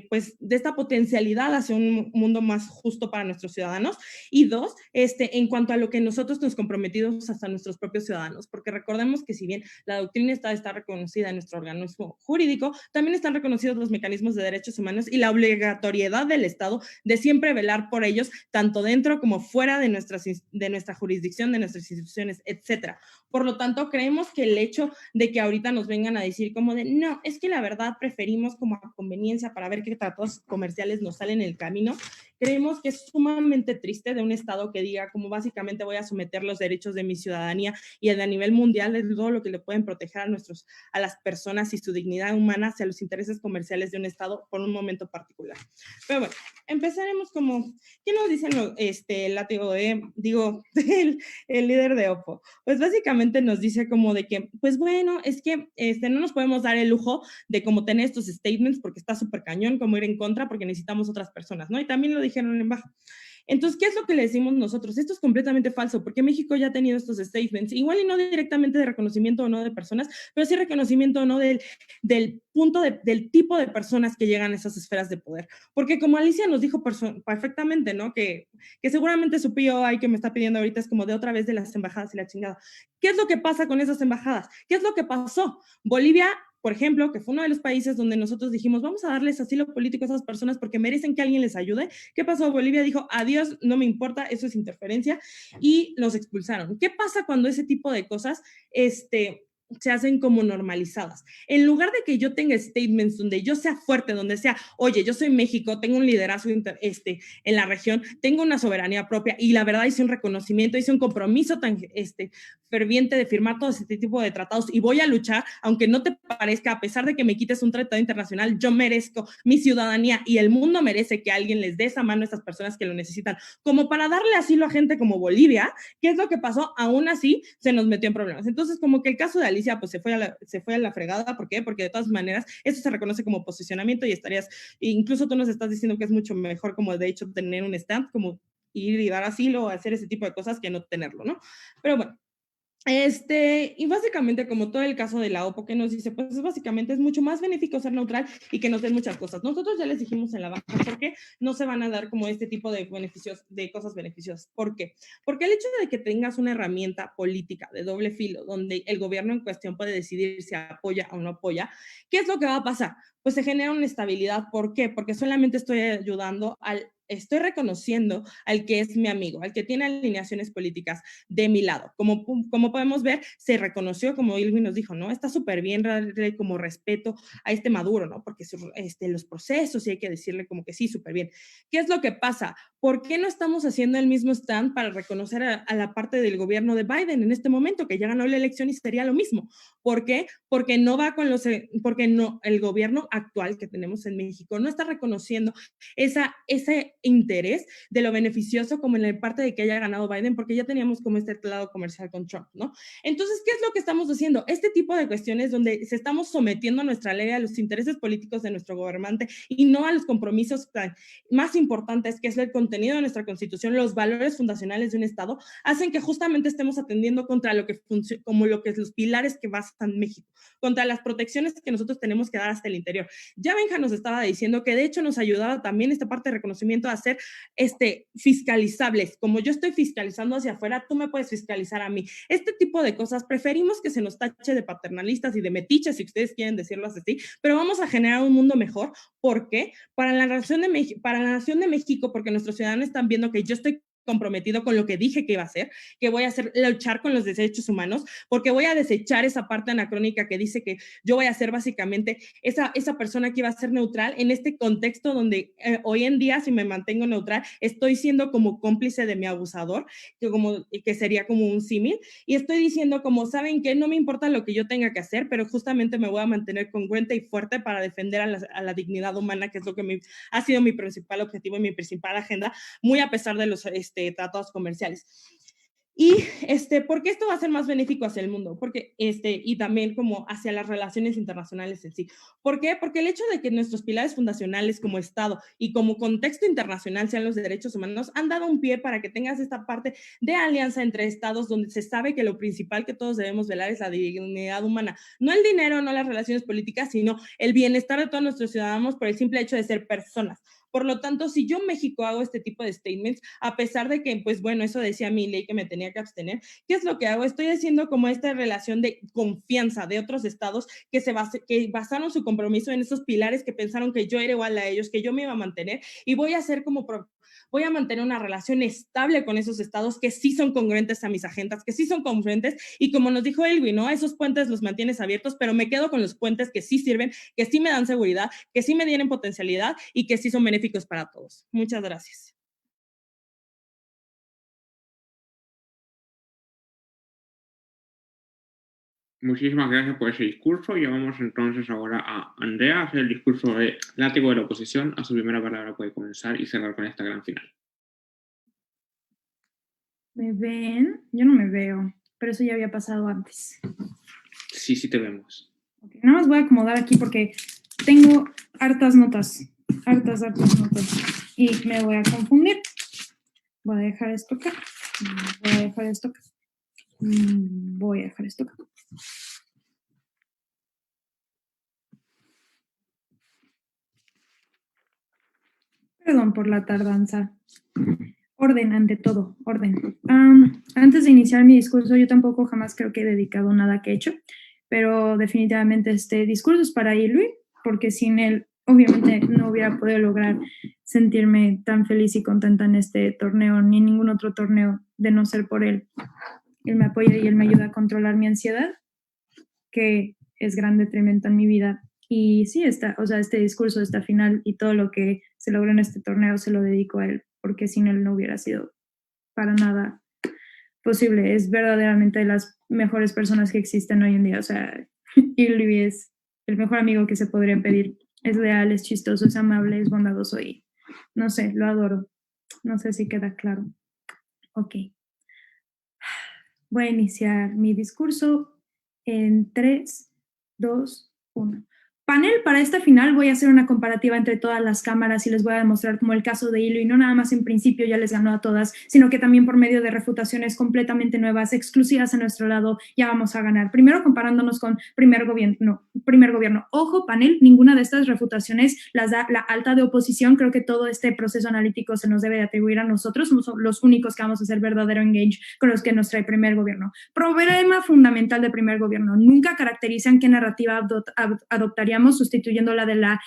Speaker 11: pues, de esta potencialidad hacia un mundo más justo para nuestros ciudadanos. Y 2, en cuanto a lo que nosotros nos comprometimos hasta nuestros propios ciudadanos, porque recordemos que si bien la doctrina está reconocida en nuestro organismo jurídico, también están reconocidos los mecanismos de derechos humanos y la obligatoriedad del Estado de siempre velar por ellos, tanto dentro como fuera de nuestra jurisdicción, de nuestras instituciones, etcétera. Por lo tanto, creemos que el hecho de que ahorita nos vengan a decir como de, no, es que la verdad preferimos como a conveniencia para ver qué tratados comerciales nos salen en el camino, creemos que es sumamente triste de un Estado que diga como básicamente voy a someter los derechos de mi ciudadanía y a nivel mundial de todo lo que le pueden proteger a las personas y su dignidad humana hacia los intereses comerciales de un Estado por un momento particular. Pero bueno, empezaremos como, ¿qué nos dicen el látigo el líder de Oppo? Pues básicamente nos dice como de que, pues bueno, es que no nos podemos dar el lujo de como tener estos statements porque está súper cañón, como ir en contra porque necesitamos otras personas, ¿no? Y también lo dijeron en baja. Entonces, ¿qué es lo que le decimos nosotros? Esto es completamente falso, porque México ya ha tenido estos statements, igual y no directamente de reconocimiento o no de personas, pero sí reconocimiento o no del punto del tipo de personas que llegan a esas esferas de poder. Porque como Alicia nos dijo perfectamente, ¿no? Que seguramente su POI que me está pidiendo ahorita es como de otra vez de las embajadas y la chingada. ¿Qué es lo que pasa con esas embajadas? ¿Qué es lo que pasó? Bolivia, por ejemplo, que fue uno de los países donde nosotros dijimos, vamos a darles asilo político a esas personas porque merecen que alguien les ayude. ¿Qué pasó? Bolivia dijo, adiós, no me importa, eso es interferencia, y los expulsaron. ¿Qué pasa cuando ese tipo de cosas se hacen como normalizadas? En lugar de que yo tenga statements donde yo sea fuerte, donde sea, oye, yo soy México, tengo un liderazgo en la región, tengo una soberanía propia y la verdad hice un reconocimiento, hice un compromiso tan ferviente de firmar todo este tipo de tratados y voy a luchar, aunque no te parezca, a pesar de que me quites un tratado internacional, yo merezco mi ciudadanía y el mundo merece que alguien les dé esa mano a estas personas que lo necesitan, como para darle asilo a gente como Bolivia. ¿Qué es lo que pasó? Aún así se nos metió en problemas. Entonces, como que el caso de Alicia pues se fue a la fregada. ¿Por qué? Porque de todas maneras eso se reconoce como posicionamiento y incluso tú nos estás diciendo que es mucho mejor como de hecho tener un stand, como ir y dar asilo o hacer ese tipo de cosas que no tenerlo, ¿no? Pero bueno, Y básicamente, como todo el caso de la OPO que nos dice, pues básicamente es mucho más benéfico ser neutral y que nos den muchas cosas. Nosotros ya les dijimos en la baja por qué no se van a dar como este tipo de beneficios, de cosas beneficiosas. ¿Por qué? Porque el hecho de que tengas una herramienta política de doble filo, donde el gobierno en cuestión puede decidir si apoya o no apoya, ¿qué es lo que va a pasar? Pues se genera una estabilidad. ¿Por qué? Porque solamente estoy ayudando estoy reconociendo al que es mi amigo, al que tiene alineaciones políticas de mi lado. Como podemos ver, se reconoció, como Ilwi nos dijo, ¿no? Está súper bien darle como respeto a este Maduro, ¿no? Porque los procesos y hay que decirle como que sí, súper bien. ¿Qué es lo que pasa? ¿Por qué no estamos haciendo el mismo stand para reconocer a la parte del gobierno de Biden en este momento, que ya ganó la elección y sería lo mismo? ¿Por qué? Porque no va con porque no, el gobierno actual que tenemos en México no está reconociendo ese interés de lo beneficioso como en la parte de que haya ganado Biden, porque ya teníamos como este lado comercial con Trump, ¿no? Entonces, ¿qué es lo que estamos haciendo? Este tipo de cuestiones donde se estamos sometiendo a nuestra ley a los intereses políticos de nuestro gobernante y no a los compromisos más importantes, que es el contenido de nuestra Constitución, los valores fundacionales de un Estado, hacen que justamente estemos atendiendo contra lo que como lo que es los pilares que basan México, contra las protecciones que nosotros tenemos que dar hasta el interior. Ya Benja nos estaba diciendo que de hecho nos ayudaba también esta parte de reconocimiento a ser fiscalizables. Como yo estoy fiscalizando hacia afuera, tú me puedes fiscalizar a mí. Este tipo de cosas preferimos que se nos tache de paternalistas y de metiches, si ustedes quieren decirlo así, pero vamos a generar un mundo mejor. ¿Por qué? Para la nación de México, porque nuestros ciudadanos están viendo que yo estoy comprometido con lo que dije que iba a hacer, que voy a luchar con los derechos humanos, porque voy a desechar esa parte anacrónica que dice que yo voy a ser básicamente esa persona que iba a ser neutral en este contexto donde hoy en día, si me mantengo neutral, estoy siendo como cómplice de mi abusador, que sería como un símil, y estoy diciendo como, ¿saben qué? No me importa lo que yo tenga que hacer, pero justamente me voy a mantener congruente y fuerte para defender a la dignidad humana, que es lo que ha sido mi principal objetivo y mi principal agenda, muy a pesar de los tratados comerciales. Y ¿por qué esto va a ser más benéfico hacia el mundo? Porque y también como hacia las relaciones internacionales en sí. ¿Por qué? Porque el hecho de que nuestros pilares fundacionales como Estado y como contexto internacional sean los derechos humanos han dado un pie para que tengas esta parte de alianza entre estados donde se sabe que lo principal que todos debemos velar es la dignidad humana. No el dinero, no las relaciones políticas, sino el bienestar de todos nuestros ciudadanos por el simple hecho de ser personas. Por lo tanto, si yo en México hago este tipo de statements, a pesar de que, pues bueno, eso decía mi ley que me tenía que abstener, ¿qué es lo que hago? Estoy haciendo como esta relación de confianza de otros estados que basaron su compromiso en esos pilares que pensaron que yo era igual a ellos, que yo me iba a mantener y voy a mantener una relación estable con esos estados que sí son congruentes a mis agendas, que sí son congruentes y como nos dijo Elwi, ¿no? Esos puentes los mantienes abiertos, pero me quedo con los puentes que sí sirven, que sí me dan seguridad, que sí me tienen potencialidad y que sí son benéficos para todos. Muchas gracias.
Speaker 1: Muchísimas gracias por ese discurso. Y vamos entonces ahora a Andrea a hacer el discurso de látigo de la oposición. A su primera palabra puede comenzar y cerrar con esta gran final.
Speaker 13: ¿Me ven? Yo no me veo, pero eso ya había pasado antes.
Speaker 1: Sí, sí te vemos.
Speaker 13: Okay. Nada más voy a acomodar aquí porque tengo hartas notas. Hartas notas. Y me voy a confundir. Voy a dejar esto acá. Voy a dejar esto acá. Voy a dejar esto acá. Perdón por la tardanza. Orden, ante todo, orden. Antes de iniciar mi discurso, yo tampoco jamás creo que he dedicado nada que he hecho, pero definitivamente este discurso es para Ilwi, porque sin él, obviamente, no hubiera podido lograr sentirme tan feliz y contenta en este torneo, ni en ningún otro torneo, de no ser por él. Él me apoya y él me ayuda a controlar mi ansiedad, que es gran detrimento en mi vida. Y sí, este discurso, esta final y todo lo que se logró en este torneo se lo dedico a él, porque sin él no hubiera sido para nada posible. Es verdaderamente de las mejores personas que existen hoy en día. O sea, Ilwi es el mejor amigo que se podría pedir. Es leal, es chistoso, es amable, es bondadoso y no sé, lo adoro. No sé si queda claro. Ok. Voy a iniciar mi discurso en 3, 2, 1. Panel, para esta final voy a hacer una comparativa entre todas las cámaras y les voy a demostrar como el caso de Hilo, y no nada más en principio ya les ganó a todas, sino que también por medio de refutaciones completamente nuevas, exclusivas a nuestro lado, ya vamos a ganar. Primero comparándonos con primer gobierno. Ojo, panel, ninguna de estas refutaciones las da la alta de oposición. Creo que todo este proceso analítico se nos debe de atribuir a nosotros, somos los únicos que vamos a hacer verdadero engage con los que nos trae primer gobierno. Problema fundamental de primer gobierno, nunca caracterizan qué narrativa adoptaríamos sustituyendo la de la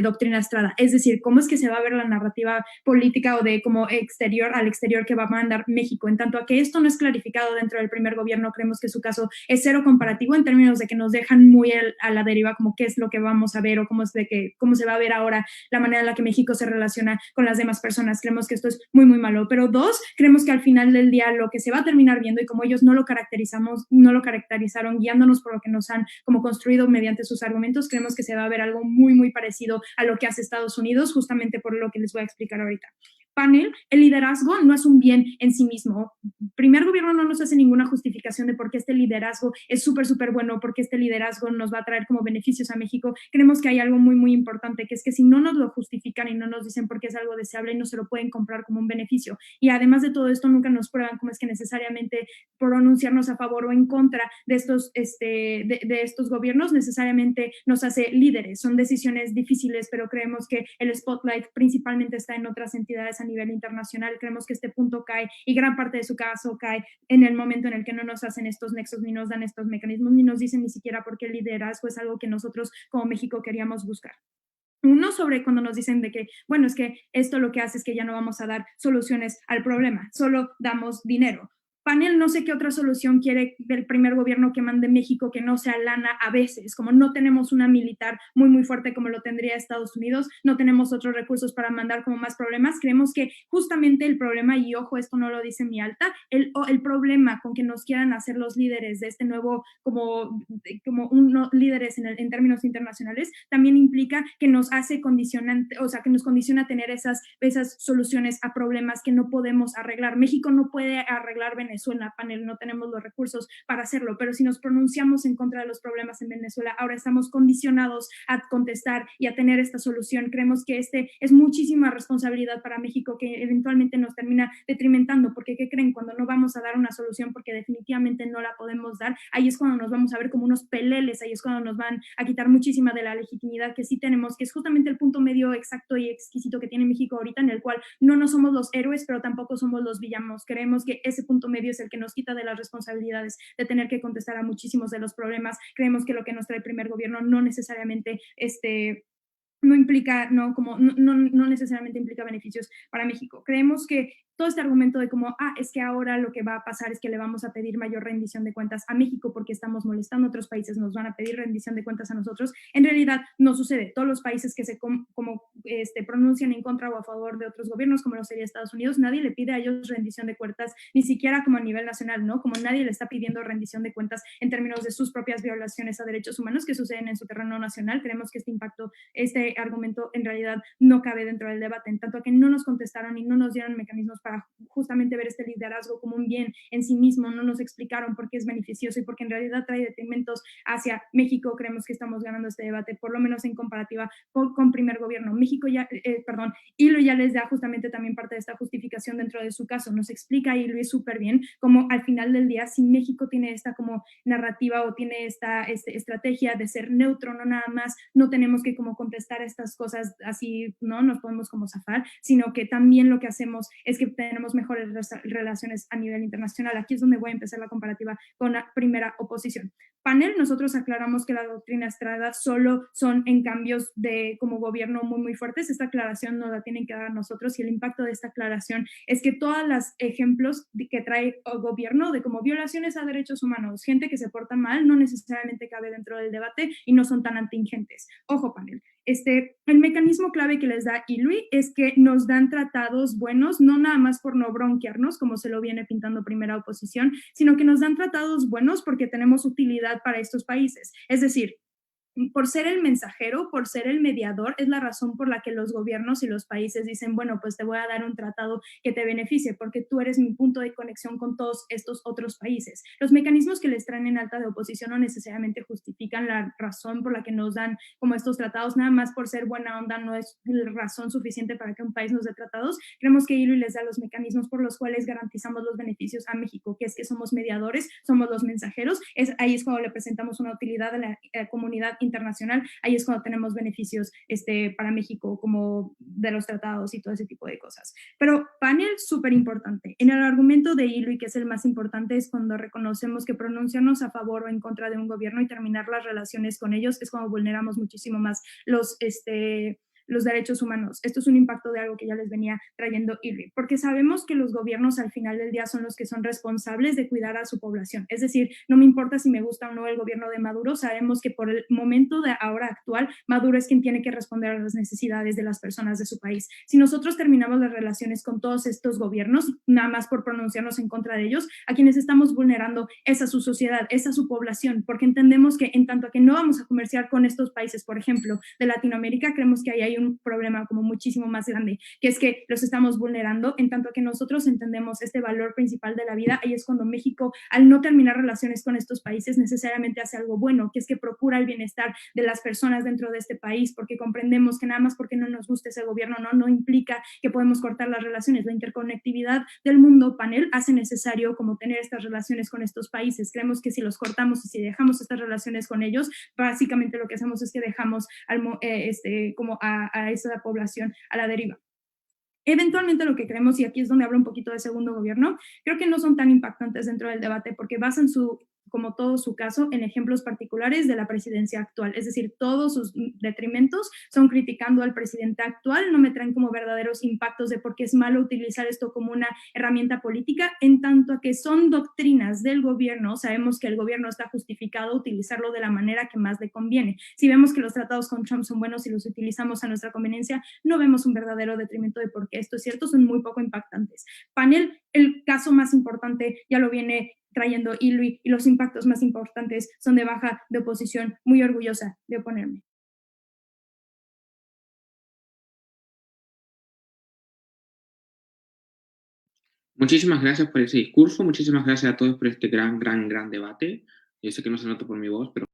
Speaker 13: doctrina Estrada. Es decir, cómo es que se va a ver la narrativa política o de como exterior al exterior que va a mandar México. En tanto a que esto no es clarificado dentro del primer gobierno, creemos que su caso es cero comparativo en términos de que nos dejan muy a la deriva como qué es lo que vamos a ver o cómo se va a ver ahora la manera en la que México se relaciona con las demás personas. Creemos que esto es muy, muy malo. Pero dos, creemos que al final del día lo que se va a terminar viendo, y como ellos no lo caracterizaron guiándonos por lo que nos han como construido mediante sus argumentos, creemos que se va a ver algo muy, muy parecido a lo que hace Estados Unidos, justamente por lo que les voy a explicar ahorita. Panel, el liderazgo no es un bien en sí mismo. Primer gobierno no nos hace ninguna justificación de por qué este liderazgo es súper, súper bueno, porque este liderazgo nos va a traer como beneficios a México. Creemos que hay algo muy, muy importante, que es que si no nos lo justifican y no nos dicen por qué es algo deseable, no se lo pueden comprar como un beneficio. Y además de todo esto, nunca nos prueban cómo es que necesariamente pronunciarnos a favor o en contra de estos, de estos gobiernos necesariamente nos hace líderes. Son decisiones difíciles, pero creemos que el spotlight principalmente está en otras entidades a nivel internacional. Creemos que este punto cae, y gran parte de su caso cae en el momento en el que no nos hacen estos nexos, ni nos dan estos mecanismos, ni nos dicen ni siquiera por qué el liderazgo es algo que nosotros como México queríamos buscar. Uno, sobre cuando nos dicen de que, bueno, es que esto lo que hace es que ya no vamos a dar soluciones al problema, solo damos dinero. Panel, no sé qué otra solución quiere del primer gobierno que mande México que no sea lana a veces, como no tenemos una militar muy, muy fuerte como lo tendría Estados Unidos, no tenemos otros recursos para mandar como más problemas. Creemos que justamente el problema, y ojo, esto no lo dice mi alta, el problema con que nos quieran hacer los líderes de este nuevo, líderes en términos internacionales, también implica que nos hace condicionante, o sea, que nos condiciona a tener esas soluciones a problemas que no podemos arreglar. México no puede arreglar Venezuela, panel, no tenemos los recursos para hacerlo, pero si nos pronunciamos en contra de los problemas en Venezuela, ahora estamos condicionados a contestar y a tener esta solución. Creemos que es muchísima responsabilidad para México que eventualmente nos termina detrimentando, porque ¿qué creen? Cuando no vamos a dar una solución porque definitivamente no la podemos dar, ahí es cuando nos vamos a ver como unos peleles, ahí es cuando nos van a quitar muchísima de la legitimidad que sí tenemos, que es justamente el punto medio exacto y exquisito que tiene México ahorita, en el cual no somos los héroes, pero tampoco somos los villanos. Creemos que ese punto medio es el que nos quita de las responsabilidades de tener que contestar a muchísimos de los problemas. Creemos que lo que nos trae el primer gobierno no necesariamente no necesariamente implica beneficios para México. Creemos que todo este argumento de como, es que ahora lo que va a pasar es que le vamos a pedir mayor rendición de cuentas a México porque estamos molestando a otros países, nos van a pedir rendición de cuentas a nosotros, en realidad no sucede. Todos los países que se pronuncian en contra o a favor de otros gobiernos, como lo sería Estados Unidos, nadie le pide a ellos rendición de cuentas, ni siquiera como a nivel nacional, ¿no? Como nadie le está pidiendo rendición de cuentas en términos de sus propias violaciones a derechos humanos que suceden en su terreno nacional. Creemos que este argumento en realidad no cabe dentro del debate, en tanto que no nos contestaron y no nos dieron mecanismos para justamente ver este liderazgo como un bien en sí mismo, no nos explicaron por qué es beneficioso y porque en realidad trae detrimentos hacia México. Creemos que estamos ganando este debate, por lo menos en comparativa con primer gobierno. Hilo ya les da justamente también parte de esta justificación dentro de su caso, nos explica y Luis súper bien cómo al final del día, si México tiene esta como narrativa o tiene esta estrategia de ser neutro, no nada más, no tenemos que como contestar estas cosas así, no nos podemos como zafar, sino que también lo que hacemos es que tenemos mejores relaciones a nivel internacional. Aquí es donde voy a empezar la comparativa con la primera oposición. Panel, nosotros aclaramos que la doctrina Estrada solo son en cambios de como gobierno muy, muy fuertes. Esta aclaración nos la tienen que dar a nosotros y el impacto de esta aclaración es que todos los ejemplos que trae el gobierno de como violaciones a derechos humanos, gente que se porta mal, no necesariamente cabe dentro del debate y no son tan atingentes. Ojo, panel. El mecanismo clave que les da ILUI es que nos dan tratados buenos, no nada más por no bronquearnos, como se lo viene pintando primera oposición, sino que nos dan tratados buenos porque tenemos utilidad para estos países. Es decir, por ser el mensajero, por ser el mediador, es la razón por la que los gobiernos y los países dicen, bueno, pues te voy a dar un tratado que te beneficie, porque tú eres mi punto de conexión con todos estos otros países. Los mecanismos que les traen en alta de oposición no necesariamente justifican la razón por la que nos dan como estos tratados, nada más por ser buena onda no es razón suficiente para que un país nos dé tratados. Creemos que ILUI les da los mecanismos por los cuales garantizamos los beneficios a México, que es que somos mediadores, somos los mensajeros, ahí es cuando le presentamos una utilidad a la comunidad internacional, ahí es cuando tenemos beneficios para México, como de los tratados y todo ese tipo de cosas. Pero panel súper importante. En el argumento de ILUI, que es el más importante, es cuando reconocemos que pronunciarnos a favor o en contra de un gobierno y terminar las relaciones con ellos es cuando vulneramos muchísimo más los derechos humanos. Esto es un impacto de algo que ya les venía trayendo ILUI, porque sabemos que los gobiernos al final del día son los que son responsables de cuidar a su población. Es decir, no me importa si me gusta o no el gobierno de Maduro, sabemos que por el momento de ahora actual, Maduro es quien tiene que responder a las necesidades de las personas de su país. Si nosotros terminamos las relaciones con todos estos gobiernos, nada más por pronunciarnos en contra de ellos, a quienes estamos vulnerando es a su sociedad, es a su población, porque entendemos que en tanto a que no vamos a comerciar con estos países, por ejemplo, de Latinoamérica, creemos que ahí hay un problema como muchísimo más grande, que es que los estamos vulnerando, en tanto que nosotros entendemos este valor principal de la vida. Ahí es cuando México, al no terminar relaciones con estos países, necesariamente hace algo bueno, que es que procura el bienestar de las personas dentro de este país, porque comprendemos que nada más porque no nos guste ese gobierno no implica que podemos cortar las relaciones. La interconectividad del mundo, panel, hace necesario como tener estas relaciones con estos países. Creemos que si los cortamos y si dejamos estas relaciones con ellos, básicamente lo que hacemos es que dejamos como a esa población a la deriva. Eventualmente lo que creemos, y aquí es donde hablo un poquito de segundo gobierno, creo que no son tan impactantes dentro del debate porque basan como todo su caso, en ejemplos particulares de la presidencia actual. Es decir, todos sus detrimentos son criticando al presidente actual, no me traen como verdaderos impactos de por qué es malo utilizar esto como una herramienta política, en tanto a que son doctrinas del gobierno, sabemos que el gobierno está justificado utilizarlo de la manera que más le conviene. Si vemos que los tratados con Trump son buenos y los utilizamos a nuestra conveniencia, no vemos un verdadero detrimento de por qué esto es cierto, son muy poco impactantes. Panel, el caso más importante ya lo viene trayendo ILUI y los impactos más importantes son de baja de oposición, muy orgullosa de oponerme.
Speaker 1: Muchísimas gracias por ese discurso, muchísimas gracias a todos por este gran debate. Yo sé que no se nota por mi voz, pero